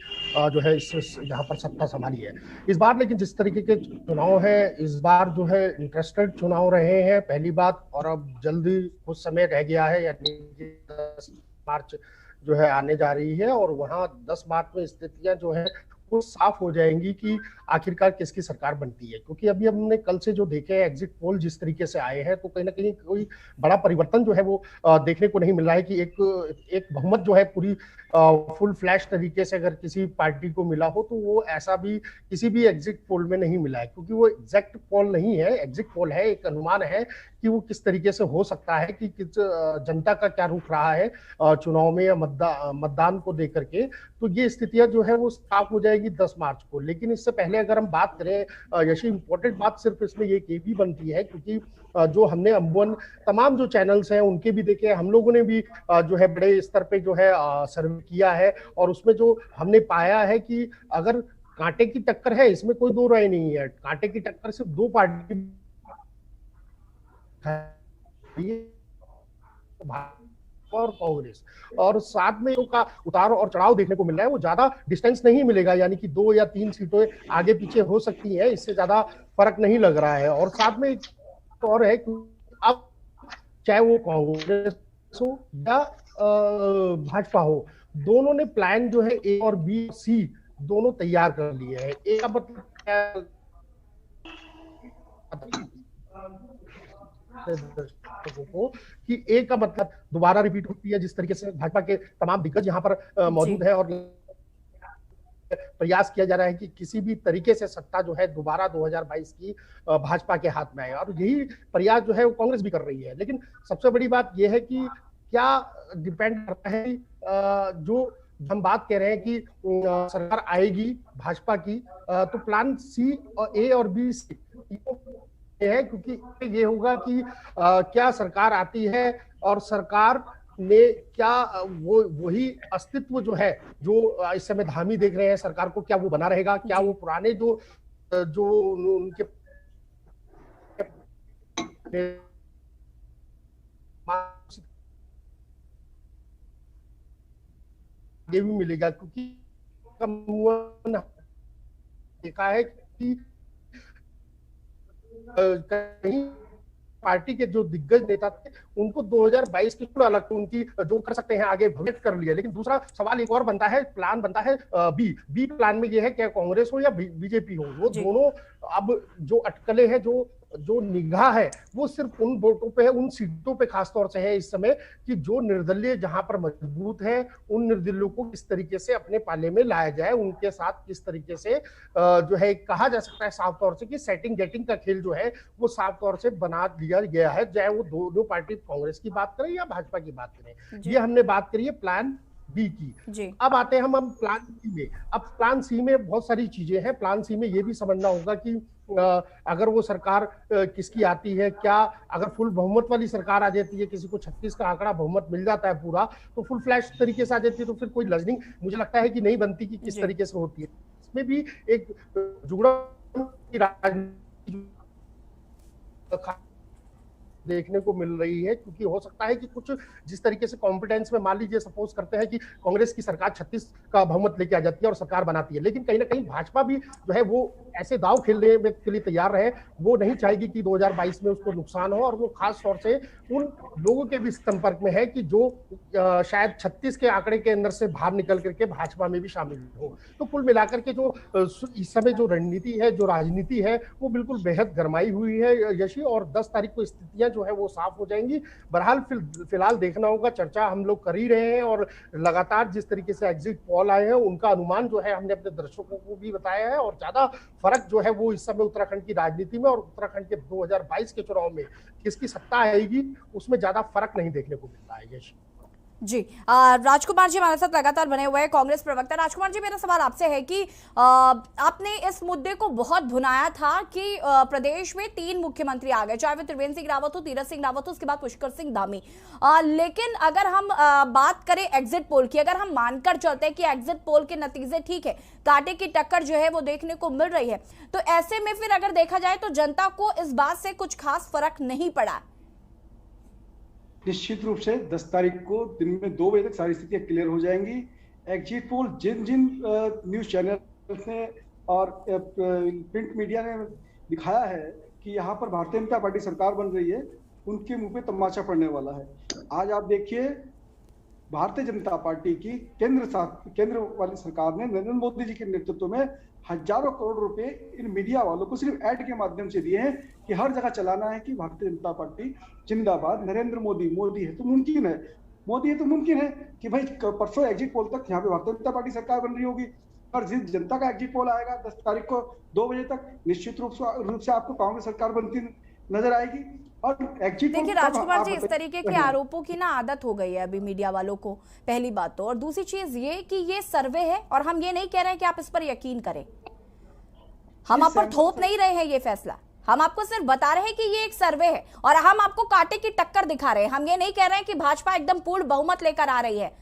जो है इस यहाँ पर सत्ता संभाली है। इस बार लेकिन जिस तरीके के चुनाव है, इस बार जो है इंटरेस्टेड चुनाव रहे हैं, पहली बात, और अब जल्दी कुछ समय रह गया है, यानी 10 मार्च जो है आने जा रही है और वहाँ 10 मार्च में स्थितियां जो है वो साफ हो जाएंगी कि आखिरकार किसकी सरकार बनती है। क्योंकि अभी हमने कल से जो देखे हैं एग्जिट पोल जिस तरीके से आए हैं, तो कहीं ना कहीं कोई बड़ा परिवर्तन जो है वो देखने को नहीं मिल रहा है कि एक बहुमत जो है पूरी फुल फ्लैश तरीके से अगर किसी पार्टी को मिला हो, तो वो ऐसा भी किसी भी एग्जिट पोल में नहीं मिला है। क्योंकि वो एग्जैक्ट पोल नहीं है, एग्जिट पोल है, एक अनुमान है कि वो किस तरीके से हो सकता है, कि किस जनता का क्या रुख रहा है चुनाव में या मतदान को लेकर के। तो ये स्थितियां जो है वो साफ हो जाएगी 10 मार्च को। लेकिन इससे पहले अगर हम बात करें यशी, इंपॉर्टेंट बात सिर्फ इसमें ये भी बनती है, क्योंकि जो हमने अम्बुवन तमाम जो चैनल्स हैं उनके भी देखे, हम लोगों ने भी जो है बड़े स्तर पे जो है सर्वे किया है, और उसमें जो हमने पाया है कि अगर कांटे की टक्कर है, इसमें कोई दो राय नहीं है, कांटे की टक्कर सिर्फ 2 पार्टी और कांग्रेस, और साथ में का उतार और चढ़ाव देखने को मिल रहा है। वो ज्यादा डिस्टेंस नहीं मिलेगा, यानी कि 2 या 3 सीटें आगे पीछे हो सकती है, इससे ज्यादा फर्क नहीं लग रहा है। और साथ में और है कि अब चाहे वो कांग्रेस हो या भाजपा हो, दोनों ने प्लान जो है ए और बी सी दोनों तैयार कर लिए हैं। ए का मतलब को कि ए का मतलब दोबारा रिपीट होती है, जिस तरीके से भाजपा के तमाम दिग्गज यहाँ पर मौजूद है और प्रयास किया जा रहा है कि किसी भी तरीके से सत्ता जो है दोबारा 2022 की भाजपा के हाथ में आए, और यही प्रयास जो है वो कांग्रेस भी कर रही है। लेकिन सबसे बड़ी बात यह है कि क्या डिपेंड करता है जो हम बात कह रहे हैं कि सरकार आएगी भाजपा की, तो प्लान सी और ए और बी सी है, क्योंकि ये होगा कि क्या सरकार आती है और सरकार ने क्या वही अस्तित्व जो है जो इस समय धामी देख रहे हैं सरकार को, क्या वो बना रहेगा, क्या वो पुराने जो उनके ये भी मिलेगा, क्योंकि देखा है कि कहीं पार्टी के जो दिग्गज नेता थे उनको 2022 की थोड़ा अलग उनकी जो कर सकते हैं आगे भविष्य कर लिया। लेकिन दूसरा सवाल एक और बनता है, प्लान बनता है बी प्लान में ये है क्या कांग्रेस हो या बीजेपी हो, वो दोनों अब जो अटकलें हैं, जो निगाह है वो सिर्फ उन वोटों पे है, उन सीटों पे खासतौर से है इस समय कि जो निर्दलीय जहां पर मजबूत है उन निर्दलीयों को किस तरीके से अपने पाले में लाया जाए, उनके साथ किस तरीके से जो है कहा जा सकता है साफ तौर से कि सेटिंग गेटिंग का खेल जो है वो साफ तौर से बना दिया गया है, चाहे वो दोनों पार्टी कांग्रेस की बात करें या भाजपा की बात करें। ये हमने बात करी है प्लान बी की। अब आते हैं हम प्लान सी में। अब प्लान सी में बहुत सारी चीजें हैं। प्लान सी में ये भी समझना होगा कि अगर वो सरकार किसकी आती है, क्या अगर फुल बहुमत वाली सरकार आ जाती है, किसी को 36 का आंकड़ा बहुमत मिल जाता है पूरा, तो फुल फ्लैश तरीके से आ जाती है, तो फिर कोई लजनिंग मुझे लगता है कि नहीं बनती कि किस तरीके से होती है। इसमें भी एक जुगड़ा की राजनीति देखने को मिल रही है, क्योंकि हो सकता है कि कुछ जिस तरीके से कॉम्पिटेंस में मान लीजिए सपोज करते हैं कि कांग्रेस की सरकार 36 का बहुमत लेके आ जाती है और सरकार बनाती है, लेकिन कहीं ना कहीं भाजपा भी जो है वो ऐसे दाव खेलने के लिए तैयार रहे, वो नहीं चाहेगी कि 2022 में उसको नुकसान हो, और वो खास तौर से उन लोगों के भी संपर्क में है कि जो शायद 36 के आंकड़े के अंदर से बाहर निकल करके भाजपा में भी शामिल हो। तो कुल मिलाकर के जो इस समय जो रणनीति है, जो राजनीति है, वो बिल्कुल बेहद गरमाई हुई है यशी, और 10 तारीख को स्थितियां जो है वो साफ हो जाएंगी। बहरहाल फिलहाल देखना होगा, चर्चा हम लोग कर ही रहे हैं, और लगातार जिस तरीके से एग्जिट पोल आए हैं उनका अनुमान जो है हमने अपने दर्शकों को भी बताया है, और ज्यादा फर्क जो है वो इस समय उत्तराखंड की राजनीति में और उत्तराखंड के 2022 के चुनाव में किसकी सत्ता आएगी उसमें ज्यादा फर्क नहीं देखने को मिल रहा है। यश जी, राजकुमार जी हमारे साथ लगातार बने हुए हैं, कांग्रेस प्रवक्ता। राजकुमार जी, मेरा सवाल आपसे है कि आपने इस मुद्दे को बहुत भुनाया था कि प्रदेश में 3 मुख्यमंत्री आ गए, चाहे वो त्रिवेंद्र सिंह रावत हो, तीरथ सिंह रावत हो, उसके बाद पुष्कर सिंह धामी। लेकिन अगर हम बात करें एग्जिट पोल की, अगर हम मानकर चलते हैं कि एग्जिट पोल के नतीजे ठीक है, कांटे की टक्कर जो है वो देखने को मिल रही है, तो ऐसे में फिर अगर देखा जाए तो जनता को इस बात से कुछ खास फर्क नहीं पड़ा। निश्चित रूप से 10 तारीख को दिन में 2 बजे तक सारी स्थितियां क्लियर हो जाएंगी। एग्जिट पोल जिन न्यूज चैनल ने और प्रिंट मीडिया ने दिखाया है कि यहाँ पर भारतीय जनता पार्टी सरकार बन रही है, उनके मुंह पे तमाचा पड़ने वाला है। आज आप देखिए, भारतीय जनता पार्टी की केंद्र वाली सरकार ने नरेंद्र मोदी जी के नेतृत्व में हजारों करोड़ रुपए इन मीडिया वालों को सिर्फ ऐड के माध्यम से दिए हैं कि हर जगह चलाना है कि भारतीय जनता पार्टी जिंदाबाद, नरेंद्र मोदी है तो मुमकिन है, मोदी है तो मुमकिन है कि भाई परसों एग्जिट पोल तक यहाँ पे भारतीय जनता पार्टी सरकार बन रही होगी। और जिस जनता का एग्जिट पोल आएगा 10 तारीख को 2 बजे तक, निश्चित रूप से आपको कांग्रेस सरकार बनती नजर आएगी। और देखिए राजकुमार जी, इस तरीके के आरोपों की ना आदत हो गई है अभी मीडिया वालों को, पहली बात तो। और दूसरी चीज ये कि ये सर्वे है, और हम ये नहीं कह रहे हैं कि आप इस पर यकीन करें, हम आप पर थोप नहीं रहे हैं ये फैसला, हम आपको सिर्फ बता रहे हैं कि ये एक सर्वे है और हम आपको कांटे की टक्कर दिखा रहे हैं। हम ये नहीं कह रहे हैं कि भाजपा एकदम पूर्ण बहुमत लेकर आ रही है।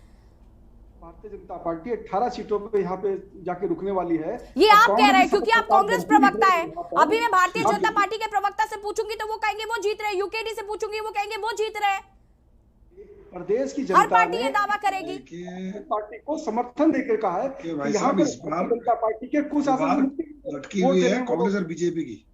भारतीय जनता पार्टी 18 सीटों पे यहाँ पे जाके रुकने वाली है, ये आप कह रहे हैं क्योंकि आप कांग्रेस प्रवक्ता है। अभी मैं भारतीय जनता पार्टी के प्रवक्ता से पूछूंगी तो वो कहेंगे वो जीत रहे, यूकेडी से पूछूंगी वो कहेंगे वो जीत रहे। प्रदेश की जनता, हर पार्टी ये दावा करेगी, पार्टी को समर्थन देकर कहा है कि यहाँ पे जनता पार्टी के कुशासन लटकी हुई है कांग्रेस और बीजेपी की।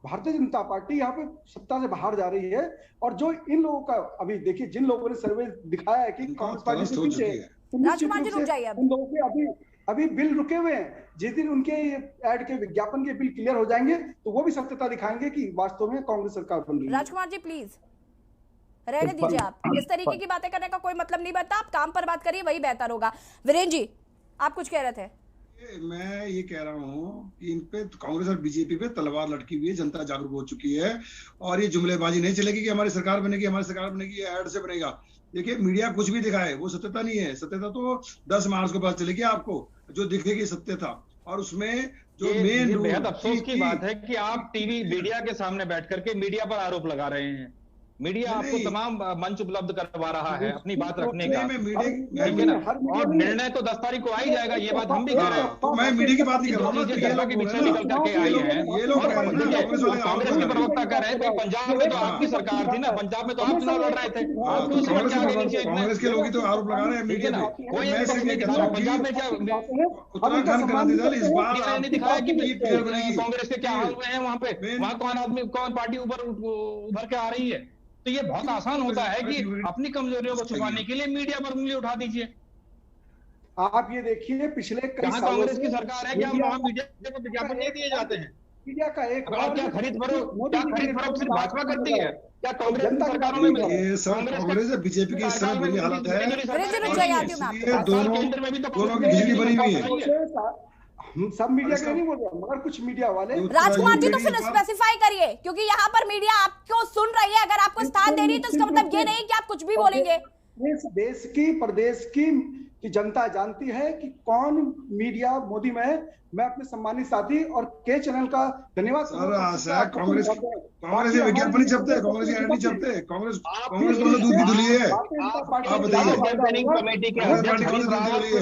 भारतीय जनता पार्टी यहाँ पे सत्ता से बाहर जा रही है, और जो इन लोगों का अभी देखिए, जिन लोगों ने सर्वे दिखाया है कि कांग्रेस पार्टी से पीछे है, राजकुमार जी रुक जाइए, उन लोगों के अभी बिल रुके हुए हैं। जिस दिन उनके ऐड के विज्ञापन के बिल क्लियर हो जाएंगे तो वो भी सत्यता दिखाएंगे कि वास्तव में कांग्रेस सरकार बन रही है। राजकुमार जी प्लीज रहने दीजिए, आप इस तरीके की बातें करने का कोई मतलब नहीं बनता, आप काम पर बात करिए, वही बेहतर होगा। वीरेंद्र जी, आप कुछ कह रहे थे। मैं ये कह रहा हूँ कि इन पे कांग्रेस और बीजेपी पे तलवार लटकी हुई है, जनता जागरूक हो चुकी है और ये जुमलेबाजी नहीं चलेगी कि हमारी सरकार बनेगी, हमारी सरकार बनेगी, ये ऐड से बनेगा। देखिए मीडिया कुछ भी दिखाए वो सत्यता नहीं है, सत्यता तो 10 मार्च को पता चलेगी आपको, जो दिखेगी सत्यता। और उसमें जो मेन बेहद अफसोस की बात है कि आप टीवी मीडिया के सामने बैठ करके मीडिया पर आरोप लगा रहे हैं। मीडिया आपको तमाम मंच उपलब्ध करवा रहा है अपनी बात रखने का, ठीक है ना, और निर्णय तो 10 तारीख को आ ही जाएगा, ये बात हम भी कह रहे हैं। तो मैं मीडिया की बात नहीं कर रहा हूँ, जनता के बीच में निकल करके आई है। कांग्रेस के प्रवक्ता कह रहे थे पंजाब में तो आपकी सरकार थी ना, पंजाब में तो आप चुनाव लड़ रहे थे, आपको समझ आगे नीचे कांग्रेस के लोग ही तो आरोप लगा रहे हैं मीडिया पे। पंजाब में क्या उत्तराखंड क्रांति दल इस बार नहीं दिखाया कि कांग्रेस के क्या हाल हुए हैं वहां पे, वहां कौन आदमी कौन पार्टी ऊपर उभर के आ रही है। तो ये बहुत आसान होता है कि अपनी कमजोरियों को छुपाने के लिए मीडिया पर उंगली उठा दीजिए। आप ये देखिए पिछले कई सालों कांग्रेस की सरकार है, क्या वहां मीडिया को विज्ञापन नहीं दिए जाते हैं? मीडिया का एक क्या खरीद फरोख्त सिर्फ भाजपा करती है? क्या कांग्रेस की सरकारों में ये सब कांग्रेस और बीजेपी की इस समय बुरी हालत है, दोनों की खिचड़ी बनी हुई है। हम सब मीडिया के नहीं बोल रहे, मगर कुछ मीडिया वाले। राजकुमार जी तो फिर स्पेसिफाई करिए, क्योंकि यहाँ पर मीडिया आपको सुन रही है, अगर आपको स्थान दे रही है तो इसका मतलब ये नहीं कि आप कुछ भी बोलेंगे। देश की प्रदेश की जनता जानती है कि कौन मीडिया मोदी में है। मैं अपने सम्मानित साथी और के चैनल का धन्यवाद। कांग्रेस के विज्ञापन नहीं छपते, कांग्रेस के ऐड नहीं छपते, कांग्रेस तो दूध की धुली है। आप बताइए, कमेटी के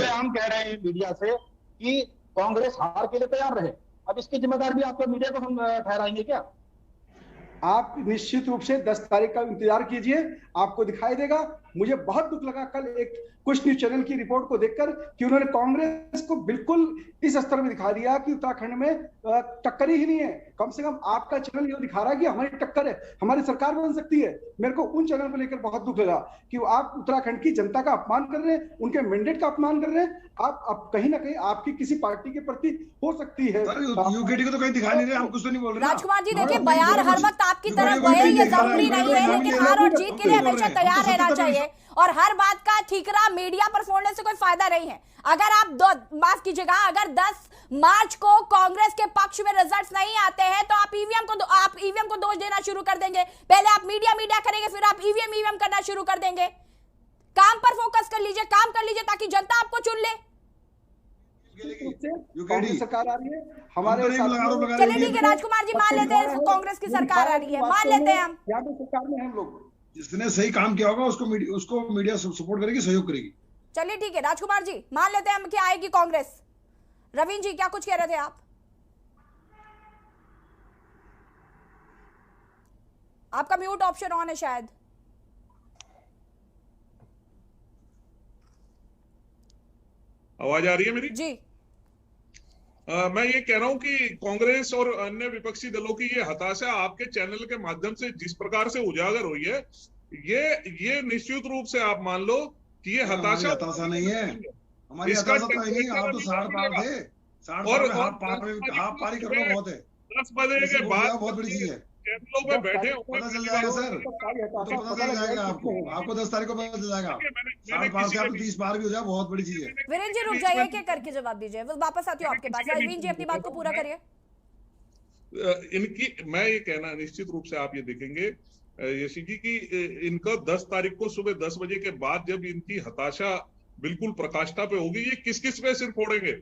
हम कह रहे हैं मीडिया से कि कांग्रेस हार के लिए तैयार रहे, अब इसकी जिम्मेदार भी आपको मीडिया को हम ठहराएंगे क्या? आप निश्चित रूप से 10 तारीख का इंतजार कीजिए, आपको दिखाई देगा। मुझे बहुत दुख लगा कल एक कुछ न्यूज चैनल की रिपोर्ट को देखकर कि उन्होंने कांग्रेस को बिल्कुल इस स्तर में दिखा दिया कि उत्तराखंड में टक्कर ही नहीं है। कम से कम आपका चैनल ये दिखा रहा है कि हमारी टक्कर है, हमारी सरकार बन सकती है। मेरे को उन चैनल को लेकर बहुत दुख लगा कि आप उत्तराखंड की जनता का अपमान कर रहे हैं, उनके मैंडेट का अपमान कर रहे हैं। आप कहीं ना कहीं आपकी किसी पार्टी के प्रति हो सकती है। यूकेडी को तो कहीं दिखा नहीं रहे, हम कुछ तो नहीं बोल रहे। राजकुमार जी देखिए, बयार हर वक्त आपकी तरफ बहे ये जरूरी नहीं है, लेकिन हार और जीत के लिए हमेशा तैयार रहना चाहिए और हर बात का ठीकरा मीडिया पर फोड़ने से कोई फायदा नहीं है। अगर आप माफ कीजिएगा, अगर 10 मार्च को कांग्रेस के पक्ष में रिजल्ट्स नहीं आते हैं तो आप ईवीएम को दोष देना शुरू कर देंगे। पहले आप मीडिया करेंगे, फिर आप ईवीएम करना शुरू कर देंगे। काम पर फोकस कर लीजिए, काम कर लीजिए ताकि जनता आपको चुन ले। सरकार आ रही है हमारे, चलिए ठीक है राजकुमार जी, मान लेते हैं कांग्रेस की सरकार आ रही है, मान लेते हैं हम। यहाँ पे सरकार में हम लोग जिसने सही काम किया होगा उसको मीडिया सपोर्ट करेगी, सहयोग करेगी। चलिए ठीक है राजकुमार जी, मान लेते हैं हम कि आएगी कांग्रेस। रवीन जी क्या कुछ कह रहे थे आप? आपका म्यूट ऑप्शन ऑन है शायद। आवाज आ रही है मेरी? जी। मैं ये कह रहा हूं कि कांग्रेस और अन्य विपक्षी दलों की ये हताशा आपके चैनल के माध्यम से जिस प्रकार से उजागर हुई है, ये निश्चित रूप से आप मान लो कि ये हताशा नहीं है। हमारी हताशा तो नहीं, आप तो 60 पार थे, 60 और हाफ पारी करना बहुत है। 10 बजे के बाद बहुत बड़ी चीज है। चैनलों में बैठे पता चल जाएगा सर, पता चल जाएगा आपको 10 तारीख को पता चल जाएगा। 60 से आप 30 पार भी हो जाए, बहुत बड़ी चीज है। वीरेंद्र जी रुक जाइए, क्या करके जवाब दीजिए, वापस आती हूँ आपके पास। वीरेंद्र जी अपनी बात को पूरा करिए। मैं ये कहना, निश्चित रूप से आप ये देखेंगे यशी जी की इनका 10 तारीख को सुबह 10 बजे के बाद जब इनकी हताशा बिल्कुल प्रकाष्ठा पे होगी, ये किस किस पे सिर फोड़ेंगे?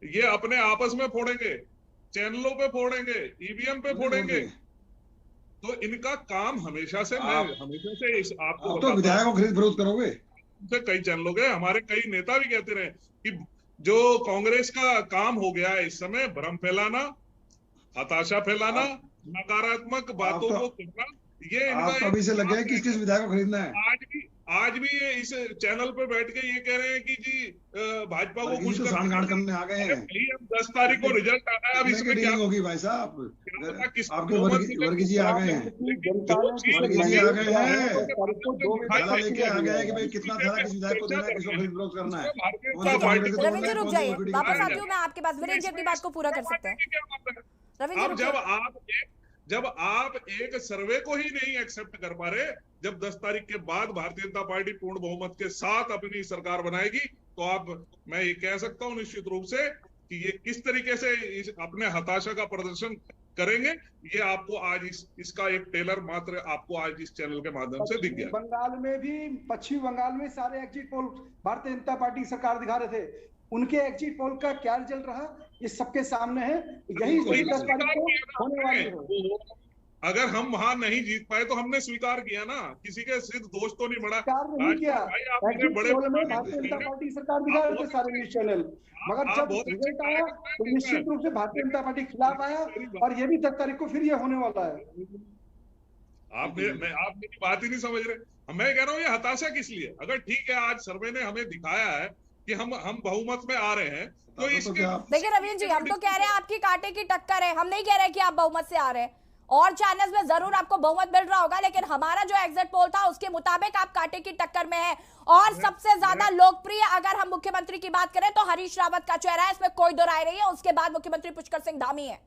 ये अपने आपस में फोड़ेंगे, चैनलों पे फोड़ेंगे, ईवीएम पे फोड़ेंगे। तो इनका काम हमेशा से आपको तो विधायकों को खरीद फरोख्त करोगे। कई चैनलों के हमारे कई नेता भी कहते रहे कि जो कांग्रेस का काम हो गया है इस समय, भ्रम फैलाना, हताशा फैलाना, नकारात्मक बातों को करना, ये इनका अभी से लग गया है किस किस विधायक को खरीदना है। आज भी ये इस चैनल पे बैठ के ये कह रहे हैं कि जी भाजपा को खुश करने आ गए हैं। 10 तारीख को रिजल्ट आना है, अब इसमें क्या होगी भाई साहब? आपके वर्गी जी आ गए हैं, वर्गी जी आ गए हैं, ढाला लेके आ गए हैं कि भाई कितना था, किस विधायक को देना है, किसको खरीद फरोख्त करना है। रविंद्र रुक जाइए, वापस आती हूँ मैं आपके पास। वीरेंद्र जी अपनी बात को पूरा कर सकते हैं। जब आप एक सर्वे को ही नहीं एक्सेप्ट कर पा रहे, जब 10 तारीख के बाद भारतीय जनता पार्टी पूर्ण बहुमत के साथ अपनी सरकार बनाएगी, तो मैं ये कह सकता हूं निश्चित रूप से कि ये किस तरीके से अपने हताशा का प्रदर्शन करेंगे, ये आपको आज इसका एक टेलर मात्र आपको आज इस चैनल के माध्यम से दिख गया। बंगाल में भी, पश्चिम बंगाल में सारे exit poll Bharatiya Janata party की सरकार दिखा रहे थे, उनके एग्जिट पोल का क्या रिजल्ट रहा ये सबके सामने है। यही 10 तारीख को होने वाली है। अगर हम वहां नहीं जीत पाए तो हमने स्वीकार किया ना, किसी के सिर्फ दोष तो नहीं बढ़ा। नहीं किया आपने बड़े भारतीय जनता पार्टी सरकार दिखा रहे थे सारे न्यूज चैनल, मगर जब रिजल्ट आया तो निश्चित रूप से भारतीय जनता पार्टी खिलाफ आया और ये भी 10 तारीख को फिर ये होने वाला है। आप मेरी बात ही नहीं समझ रहे। मैं कह रहा हूँ ये हताशा किस लिए? अगर ठीक है आज सर्वे ने हमें दिखाया है कि हम बहुमत में आ रहे हैं, तो इसके देखिए रवीन जी, हम तो कह रहे हैं आपकी कांटे की टक्कर है, हम नहीं कह रहे कि आप बहुमत से आ रहे हैं। और चैनल्स में जरूर आपको बहुमत मिल रहा होगा, लेकिन हमारा जो एग्जिट पोल था उसके मुताबिक आप कांटे की टक्कर में है। और सबसे ज्यादा लोकप्रिय अगर हम मुख्यमंत्री की बात करें तो हरीश रावत का चेहरा है, इसमें कोई दो राय नहीं है। उसके बाद मुख्यमंत्री पुष्कर सिंह धामी है,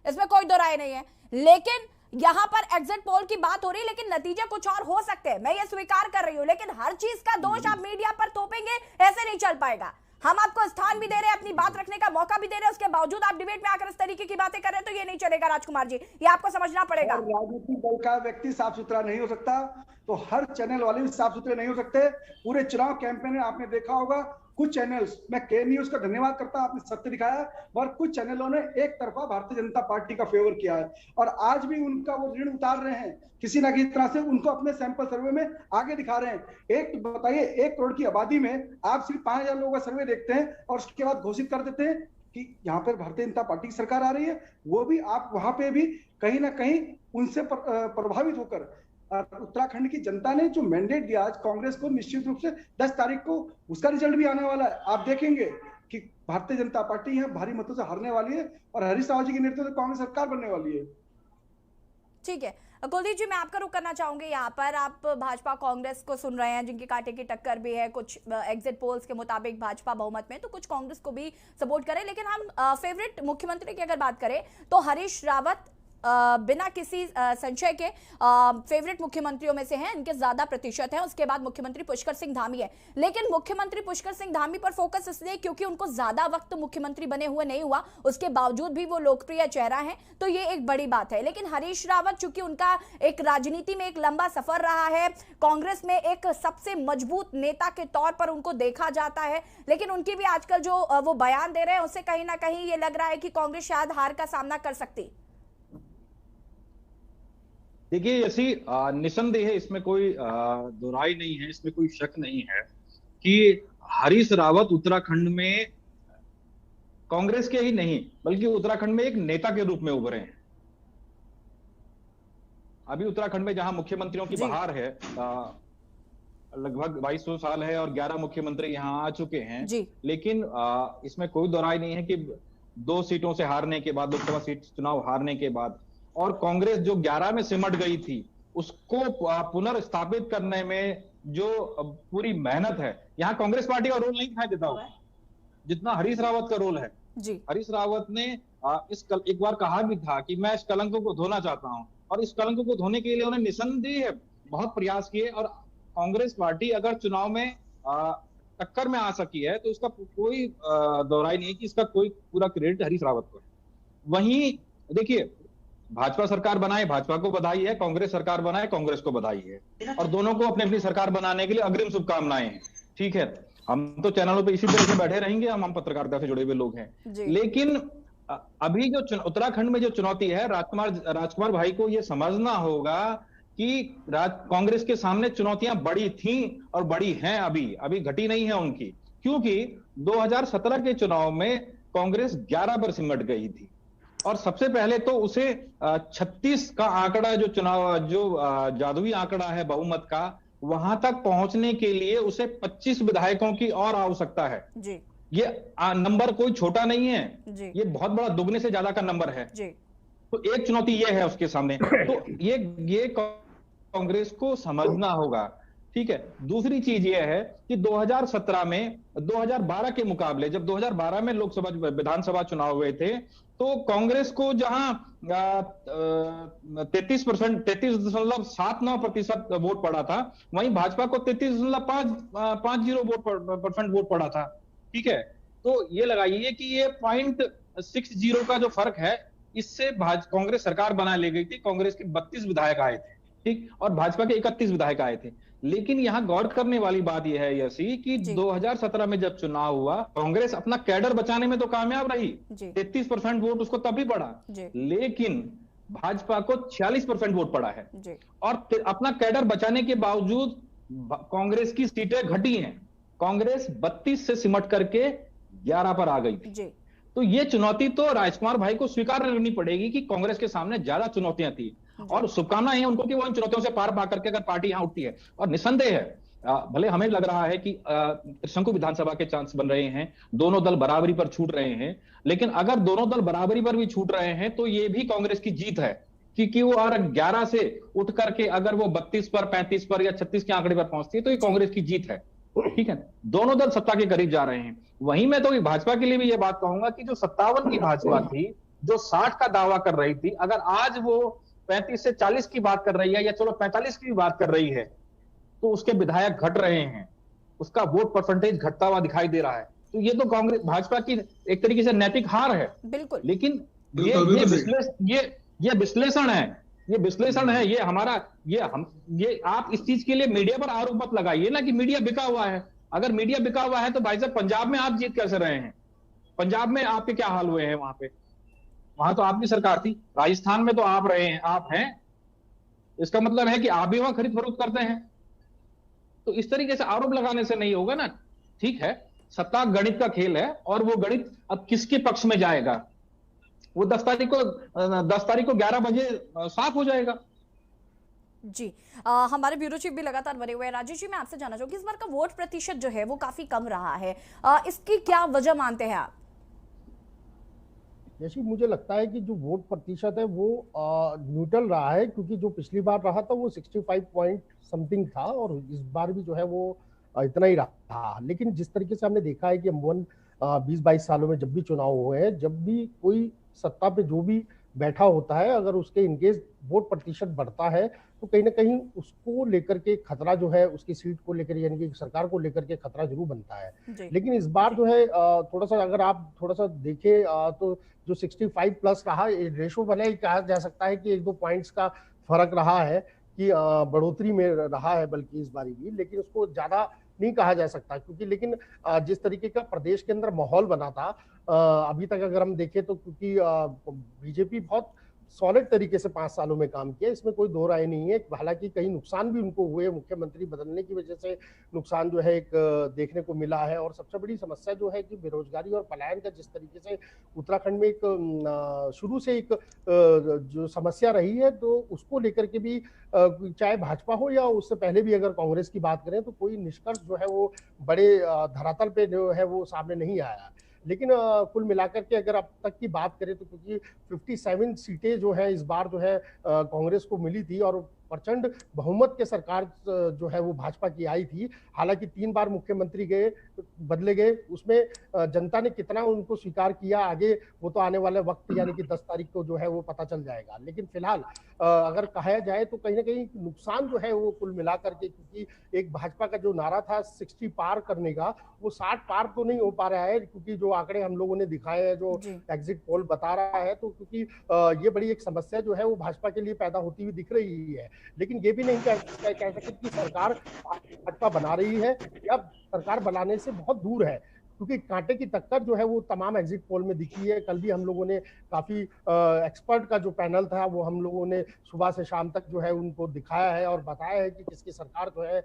इसमें कोई दो राय नहीं है। लेकिन यहां पर एग्जिट पोल की बात हो रही है, लेकिन नतीजे कुछ और हो सकते हैं, मैं ये स्वीकार कर रही हूं। लेकिन हर चीज का दोष आप मीडिया पर थोपेंगे, ऐसे नहीं चल पाएगा। हम आपको स्थान भी दे रहे हैं, अपनी बात रखने का मौका भी दे रहे हैं, उसके बावजूद आप डिबेट में आकर इस तरीके की बातें कर रहे हैं, तो ये नहीं चलेगा राजकुमार जी, ये आपको समझना पड़ेगा। राजनीतिक दल का व्यक्ति साफ सुथरा नहीं हो सकता, तो हर चैनल वाले भी साफ सुथरे नहीं हो सकते। पूरे चुनाव कैंपेन में आपने देखा होगा कुछ चैनल्स, मैं के न्यूज का धन्यवाद करता हूं, आपने सत्य दिखाया, और कुछ चैनलों ने एक तरफा भारतीय जनता पार्टी का फेवर किया है और आज भी उनका वो ऋण उतार रहे हैं, किसी ना किसी तरह से उनको अपने सैंपल सर्वे में आगे दिखा रहे हैं। एक बताइए, 1 करोड़ की आबादी में आप सिर्फ 5000 लोगों का सर्वे देखते हैं और उसके बाद घोषित कर देते हैं कि यहाँ पर भारतीय जनता पार्टी की सरकार आ रही है। वो भी आप वहां पे भी कहीं ना कहीं उनसे प्रभावित होकर उत्तराखंड की जनता ने जो मैंडेट दिया आज कांग्रेस को, निश्चित रूप से 10 तारीख को उसका रिजल्ट भी आने वाला है। आप देखेंगे कि भारतीय जनता पार्टी यहाँ भारी मतों से हारने वाली है और हरीश रावत जी के नेतृत्व में कांग्रेस सरकार बनने वाली है। ठीक है कुलदीप जी, मैं आपका रुख करना चाहूंगी। यहाँ पर आप भाजपा कांग्रेस को सुन रहे हैं, जिनकी कांटे की टक्कर भी है। कुछ एग्जिट पोल्स के मुताबिक भाजपा बहुमत में, तो कुछ कांग्रेस को भी सपोर्ट करें। लेकिन हम फेवरेट मुख्यमंत्री की अगर बात करें तो हरीश रावत बिना किसी संशय के फेवरेट मुख्यमंत्रियों में से हैं, इनके ज्यादा प्रतिशत हैं। उसके बाद मुख्यमंत्री पुष्कर सिंह धामी है। लेकिन मुख्यमंत्री पुष्कर सिंह धामी पर फोकस इसलिए क्योंकि उनको ज्यादा वक्त मुख्यमंत्री बने हुए नहीं हुआ, उसके बावजूद भी वो लोकप्रिय चेहरा है, तो ये एक बड़ी बात है। लेकिन हरीश रावत चूंकि उनका एक राजनीति में एक लंबा सफर रहा है, कांग्रेस में एक सबसे मजबूत नेता के तौर पर उनको देखा जाता है, लेकिन उनकी भी आजकल जो वो बयान दे रहे हैं उससे कहीं ना कहीं ये लग रहा है कि कांग्रेस शायद हार का सामना कर सकती। देखिए, ऐसी निसंदेह है, इसमें कोई दोहराई नहीं है, इसमें कोई शक नहीं है कि हरीश रावत उत्तराखंड में कांग्रेस के ही नहीं बल्कि उत्तराखंड में एक नेता के रूप में उभरे हैं। अभी उत्तराखंड में जहां मुख्यमंत्रियों की बहार है, लगभग 2200 साल है और 11 मुख्यमंत्री यहां आ चुके हैं, लेकिन इसमें कोई दोहराई नहीं है कि 2 सीटों से हारने के बाद, लोकसभा सीट चुनाव हारने के बाद, और कांग्रेस जो 11 में सिमट गई थी उसको पुनर्स्थापित करने में जो पूरी मेहनत है, यहाँ कांग्रेस पार्टी का रोल नहीं दिखाई देता होगा जितना हरीश रावत का रोल है। हरीश रावत ने एक बार कहा भी था कि मैं इस कलंक को धोना चाहता हूं, और इस कलंक को धोने के लिए उन्होंने निसंदेह बहुत प्रयास किए। और कांग्रेस पार्टी अगर चुनाव में टक्कर में आ सकी है तो इसका कोई दोहराई नहीं है कि इसका कोई पूरा क्रेडिट हरीश रावत को। वहीं देखिए, भाजपा सरकार बनाए, भाजपा को बधाई है, कांग्रेस सरकार बनाए, कांग्रेस को बधाई है, और दोनों को अपनी अपनी सरकार बनाने के लिए अग्रिम शुभकामनाएं हैं। ठीक है, हम तो चैनलों पे इसी तरह से बैठे रहेंगे, हम पत्रकारिता से जुड़े हुए लोग हैं। लेकिन अभी जो उत्तराखंड में जो चुनौती है, राजकुमार भाई को यह समझना होगा कि कांग्रेस के सामने चुनौतियां बड़ी थी और बड़ी हैं, अभी घटी नहीं है उनकी, क्योंकि 2017 के चुनाव में कांग्रेस 11 पर सिमट गई थी और सबसे पहले तो उसे 36 का आंकड़ा जो जादुई आंकड़ा है बहुमत का, वहां तक पहुंचने के लिए उसे 25 विधायकों की और आवश्यकता है जी। ये नंबर कोई छोटा नहीं है जी। ये बहुत बड़ा, दुगने से ज्यादा का नंबर है जी। तो एक चुनौती ये है उसके सामने, तो ये कांग्रेस को समझना होगा। ठीक है, दूसरी चीज यह है कि 2017 में 2012 के मुकाबले, जब 2012 में लोकसभा विधानसभा चुनाव हुए थे, तो कांग्रेस को जहां 33.79% वोट पड़ा था, वहीं भाजपा को 33.50% वोट पड़ा था। ठीक है, तो ये लगाइए कि ये 0.60 का जो फर्क है, इससे कांग्रेस सरकार बना ले गई थी। कांग्रेस के 32 विधायक आए थे, ठीक, और भाजपा के 31 विधायक आए थे। लेकिन यहाँ गौर करने वाली बात यह है यसी कि 2017 में जब चुनाव हुआ, कांग्रेस अपना कैडर बचाने में तो कामयाब रही, 33% वोट उसको तब भी पड़ा, लेकिन भाजपा को 46% वोट पड़ा है। और अपना कैडर बचाने के बावजूद कांग्रेस की सीटें घटी हैं। कांग्रेस 32 से सिमट करके 11 पर आ गई थी। तो ये चुनौती तो राजकुमार भाई को स्वीकार करनी पड़ेगी कि कांग्रेस के सामने ज्यादा चुनौतियां थी, और शुभकामनाएं हैं उनको कि वो इन चुनौतियों से पार पा करके अगर पार्टी यहां उठती है। और निसंदेह है, भले हमें लग रहा है कि त्रिशंकु विधानसभा के चांस बन रहे हैं, दोनों दल बराबरी पर छूट रहे हैं, लेकिन अगर दोनों दल बराबरी पर भी छूट रहे हैं तो ये भी कांग्रेस की जीत है, क्योंकि वो और 11 से उठ करके अगर वो 32 पर, 35 पर या 36 के आंकड़े पर पहुंचती है तो ये कांग्रेस की जीत है। ठीक है, दोनों दल सत्ता के करीब जा रहे हैं। वहीं मैं तो भाजपा के लिए भी ये बात कहूंगा कि जो 57 की भाजपा थी, जो 60 का दावा कर रही थी, अगर आज वो 35 से 40 की बात कर रही है, या चलो 45 की भी बात कर रही है, तो उसके विधायक घट रहे हैं, उसका वोट परसेंटेज घटता हुआ दिखाई दे रहा है। तो ये तो कांग्रेस भाजपा की एक तरीके से नैतिक हार है। बिल्कुल। लेकिन ये विश्लेषण है, ये विश्लेषण है, ये हमारा, ये आप इस चीज के लिए मीडिया पर आरोप मत लगाइए ना कि मीडिया बिका हुआ है। अगर मीडिया बिका हुआ है तो भाई साहब पंजाब में आप जीत कैसे रहे हैं? पंजाब में आपके क्या हाल हुए हैं? वहां तो आपकी सरकार थी, राजस्थान में तो आप रहे हैं, आप हैं, इसका मतलब है कि आप भी वहां खरीद फरोख्त करते हैं। तो इस तरीके से आरोप लगाने से नहीं होगा ना। ठीक है, सत्ता गणित का खेल है, और वो गणित अब किसके पक्ष में जाएगा वो 10 तारीख को 11 बजे साफ हो जाएगा। जी, हमारे ब्यूरो चीफ भी लगातार बने हुए हैं। राजेश जी, मैं आपसे जानना चाहूंगी, इस बार का वोट प्रतिशत जो है वो काफी कम रहा है, इसकी क्या वजह मानते हैं आप? जैसे मुझे लगता है कि जो वोट प्रतिशत है वो न्यूट्रल रहा है, क्योंकि जो पिछली बार रहा था वो 65 पॉइंट समथिंग था, और इस बार भी जो है वो इतना ही रहा। लेकिन जिस तरीके से हमने देखा है कि 20-22 सालों में जब भी चुनाव हुए हैं, जब भी कोई सत्ता पे जो भी बैठा होता है, अगर उसके इनकेस वोट प्रतिशत बढ़ता है तो कहीं ना कहीं उसको लेकर के खतरा जो है, उसकी सीट को लेकर, यानी कि सरकार को लेकर के खतरा जरूर बनता है। लेकिन इस बार जो है थोड़ा सा, अगर आप थोड़ा सा देखें तो जो 65 प्लस रहा, रेशो भले ही कहा जा सकता है कि 1-2 पॉइंट्स का फर्क रहा है, कि बढ़ोतरी में रहा है बल्कि इस बारी भी, लेकिन उसको ज्यादा नहीं कहा जा सकता, क्योंकि लेकिन जिस तरीके का प्रदेश के अंदर माहौल बना था अभी तक अगर हम देखें तो, क्योंकि बीजेपी बहुत सॉलिड तरीके से 5 सालों में काम किया, इसमें कोई दो राय नहीं है। हालांकि कई नुकसान भी उनको हुए, मुख्यमंत्री बदलने की वजह से नुकसान जो है एक देखने को मिला है, और सबसे बड़ी समस्या जो है कि बेरोजगारी और पलायन का जिस तरीके से उत्तराखंड में एक शुरू से एक जो समस्या रही है, तो उसको लेकर के भी चाहे भाजपा हो या उससे पहले भी अगर कांग्रेस की बात करें तो कोई निष्कर्ष जो है वो बड़े धरातल पे जो है वो सामने नहीं आया। लेकिन कुल मिलाकर के अगर अब तक की बात करें तो, क्योंकि 57 सीटें जो है इस बार जो है कांग्रेस को मिली थी, और प्रचंड बहुमत के सरकार जो है वो भाजपा की आई थी। हालांकि 3 बार मुख्यमंत्री गए, बदले गए, उसमें जनता ने कितना उनको स्वीकार किया आगे वो तो आने वाले वक्त यानी कि 10 तारीख को जो है वो पता चल जाएगा। लेकिन फिलहाल अगर कहा जाए तो कहीं ना कहीं नुकसान जो है वो कुल मिलाकर के, क्योंकि एक भाजपा का जो नारा था 60 पार करने का, वो 60 पार तो नहीं हो पा रहा है, क्योंकि जो आंकड़े हम लोगों ने दिखाए हैं, जो एग्जिट पोल बता रहा है, तो क्योंकि ये बड़ी एक समस्या जो है वो भाजपा के लिए पैदा होती हुई दिख रही है। लेकिन ये भी नहीं कह सकते कि सरकार भाजपा बना रही है, या सरकार बनाने से बहुत दूर है, क्योंकि कांटे की टक्कर जो है वो तमाम एग्जिट पोल में दिखी है। कल भी हम लोगों ने काफी एक्सपर्ट का जो पैनल था वो हम लोगों ने सुबह से शाम तक जो है उनको दिखाया है और बताया है कि किसकी सरकार जो है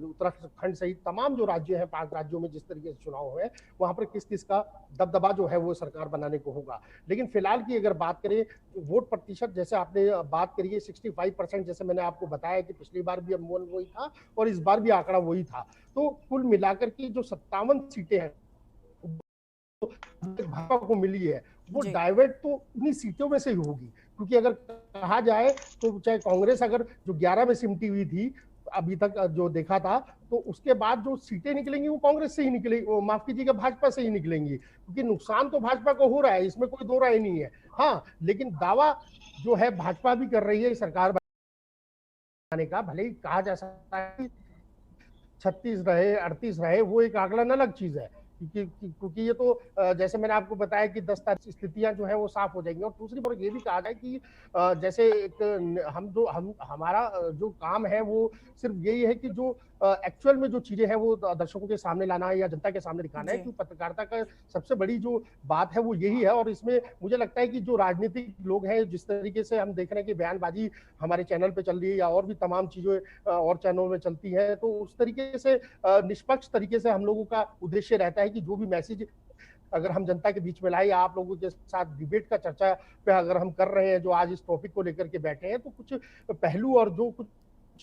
उत्तराखंड सहित तमाम जो राज्य हैं, 5 राज्यों में जिस तरीके से चुनाव हुए वहां पर किस किस का दबदबा जो है वो सरकार बनाने को होगा। लेकिन फिलहाल की अगर बात करें तो वोट प्रतिशत, जैसे आपने बात करी है 65%, जैसे मैंने आपको बताया कि पिछली बार भी अमूल वही था और इस बार भी आंकड़ा वही था। तो कुल मिलाकर की जो 57 सीटें हैं भाजपा को मिली है, वो डाइवर्ट तो उन्हीं सीटों में से ही होगी, क्योंकि अगर कहा जाए तो चाहे कांग्रेस अगर जो 11 में सिमटी हुई थी अभी तक जो देखा था, तो उसके बाद जो सीटें निकलेंगी वो कांग्रेस से ही निकलेंगी, माफ कीजिएगा भाजपा से ही निकलेंगी, क्योंकि नुकसान तो भाजपा को हो रहा है, इसमें कोई दो राय नहीं है। हाँ, लेकिन दावा जो है भाजपा भी कर रही है सरकार बनाने का, भले ही कहा जा सकता है 36 रहे 38 रहे, वो एक आकलन अलग चीज है, क्योंकि ये तो जैसे मैंने आपको बताया कि 10 तारीख स्थितियां जो है वो साफ हो जाएंगी। और दूसरी बात ये भी कहा जाए कि जैसे एक हमारा जो काम है वो सिर्फ यही है कि जो एक्चुअल में जो चीजें हैं वो दर्शकों के सामने लाना है या जनता के सामने दिखाना है, क्योंकि पत्रकारिता का सबसे बड़ी जो बात है वो यही है। और इसमें मुझे लगता है कि जो राजनीतिक लोग हैं, जिस तरीके से हम देख रहे हैं कि बयानबाजी हमारे चैनल पे चल रही है या और भी तमाम चीजें और चैनलों में चलती है, तो उस तरीके से निष्पक्ष तरीके से हम लोगों का उद्देश्य रहता है कि जो भी मैसेज अगर हम जनता के बीच में लाए, आप लोगों के साथ डिबेट का चर्चा पे अगर हम कर रहे हैं, जो आज इस टॉपिक को लेकर के बैठे हैं, तो कुछ पहलू और जो कुछ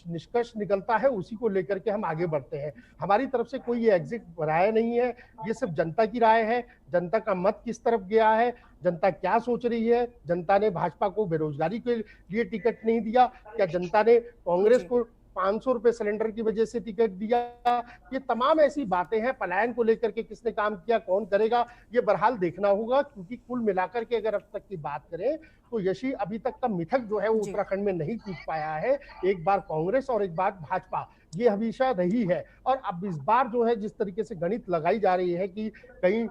निष्कर्ष निकलता है उसी को लेकर के हम आगे बढ़ते हैं। हमारी तरफ से कोई ये एग्जिट राय नहीं है, ये सिर्फ जनता की राय है। जनता का मत किस तरफ गया है, जनता क्या सोच रही है, जनता ने भाजपा को बेरोजगारी के लिए टिकट नहीं दिया, क्या जनता ने कांग्रेस को 500 रुपए सिलेंडर की वजह से टिकट दिया, ये तमाम ऐसी बातें हैं। पलायन को लेकर के किसने काम किया, कौन करेगा, ये बहरहाल देखना होगा। क्योंकि कुल मिलाकर के अगर अब तक की बात करें तो यशी अभी तक का मिथक जो है वो उत्तराखंड में नहीं टूट पाया है। एक बार कांग्रेस और एक बार भाजपा, ये हमेशा रही है। और अब इस बार जो है जिस तरीके से गणित लगाई जा रही है कि कई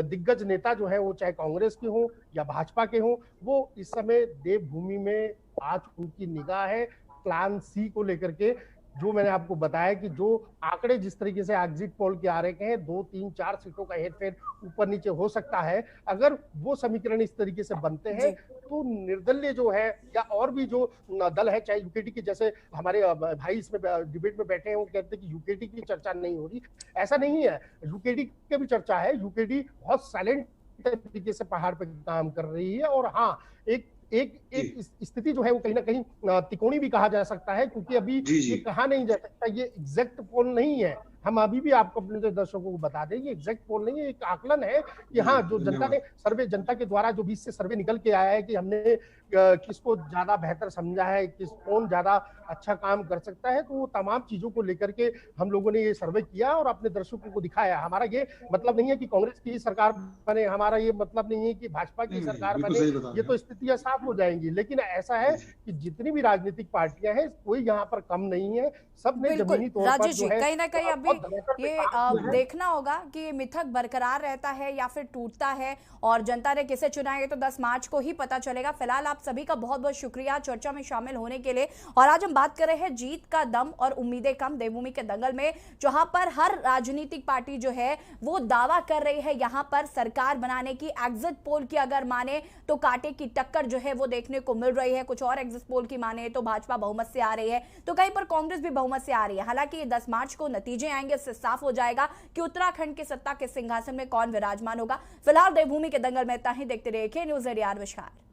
दिग्गज नेता जो है वो चाहे कांग्रेस के हों या भाजपा के हों, वो इस समय देवभूमि में आज उनकी निगाह है प्लान सी को लेकर के। जो मैंने आपको बताया कि जो आंकड़े जिस तरीके से एग्जिट पोल के आ रहे हैं, 2, 3, 4 सीटों का हेरफेर ऊपर नीचे हो सकता है। अगर वो समीकरण इस तरीके से बनते हैं तो निर्दलीय जो है या और भी जो दल है, चाहे यूकेटी की, जैसे हमारे भाई इसमें डिबेट में बैठे हैं, वो कहते हैं कि यूकेटी की चर्चा नहीं हो रही। ऐसा नहीं है, यूकेटी की भी चर्चा है। यूकेटी बहुत साइलेंट तरीके से पहाड़ पे काम कर रही है। और हाँ, एक स्थिति जो है वो कहीं ना कहीं तिकोनी भी कहा जा सकता है, क्योंकि अभी ये कहा नहीं जा सकता, ये एग्जैक्ट पोल नहीं है। हम अभी भी आपको अपने दर्शकों को बता दें, ये एग्जैक्ट पोल नहीं है, एक आकलन है कि हाँ, जो जनता ने सर्वे, जनता के द्वारा जो 20 से सर्वे निकल के आया है कि हमने किसको ज्यादा बेहतर समझा है, कौन ज्यादा अच्छा काम कर सकता है, तो वो तमाम चीजों को लेकर के हम लोगों ने ये सर्वे किया और अपने दर्शकों को दिखाया। हमारा ये मतलब नहीं है कि कांग्रेस की सरकार बने, हमारा ये मतलब नहीं है कि भाजपा की सरकार बने, ये तो स्थितियां साफ हो जाएंगी। लेकिन ऐसा है कि जितनी भी राजनीतिक पार्टियां हैं, कोई यहाँ पर कम नहीं है, सबने जमीनी तौर पर जो है कहीं ना कहीं अभी ये देखना होगा कि ये मिथक बरकरार रहता है या फिर टूटता है, और जनता ने किसे चुना है तो 10 मार्च को ही पता चलेगा। फिलहाल आप सभी का बहुत बहुत शुक्रिया चर्चा में शामिल होने के लिए। और आज हम बात कर रहे हैं जीत का दम और उम्मीदें कम, देवभूमि के दंगल में, जहां पर हर राजनीतिक पार्टी जो है वो दावा कर रही है यहां पर सरकार बनाने की। एग्जिट पोल की अगर माने तो कांटे की टक्कर जो है वो देखने को मिल रही है। कुछ और एग्जिट पोल की माने तो भाजपा बहुमत से आ रही है, तो कहीं पर कांग्रेस भी बहुमत से आ रही है। हालांकि ये 10 मार्च को नतीजे आएंगे, इससे साफ हो जाएगा कि उत्तराखंड के सत्ता के सिंहासन में कौन विराजमान होगा। फिलहाल देवभूमि के दंगल में इतना ही। देखते रहिए के न्यूज़ 18 विशाल।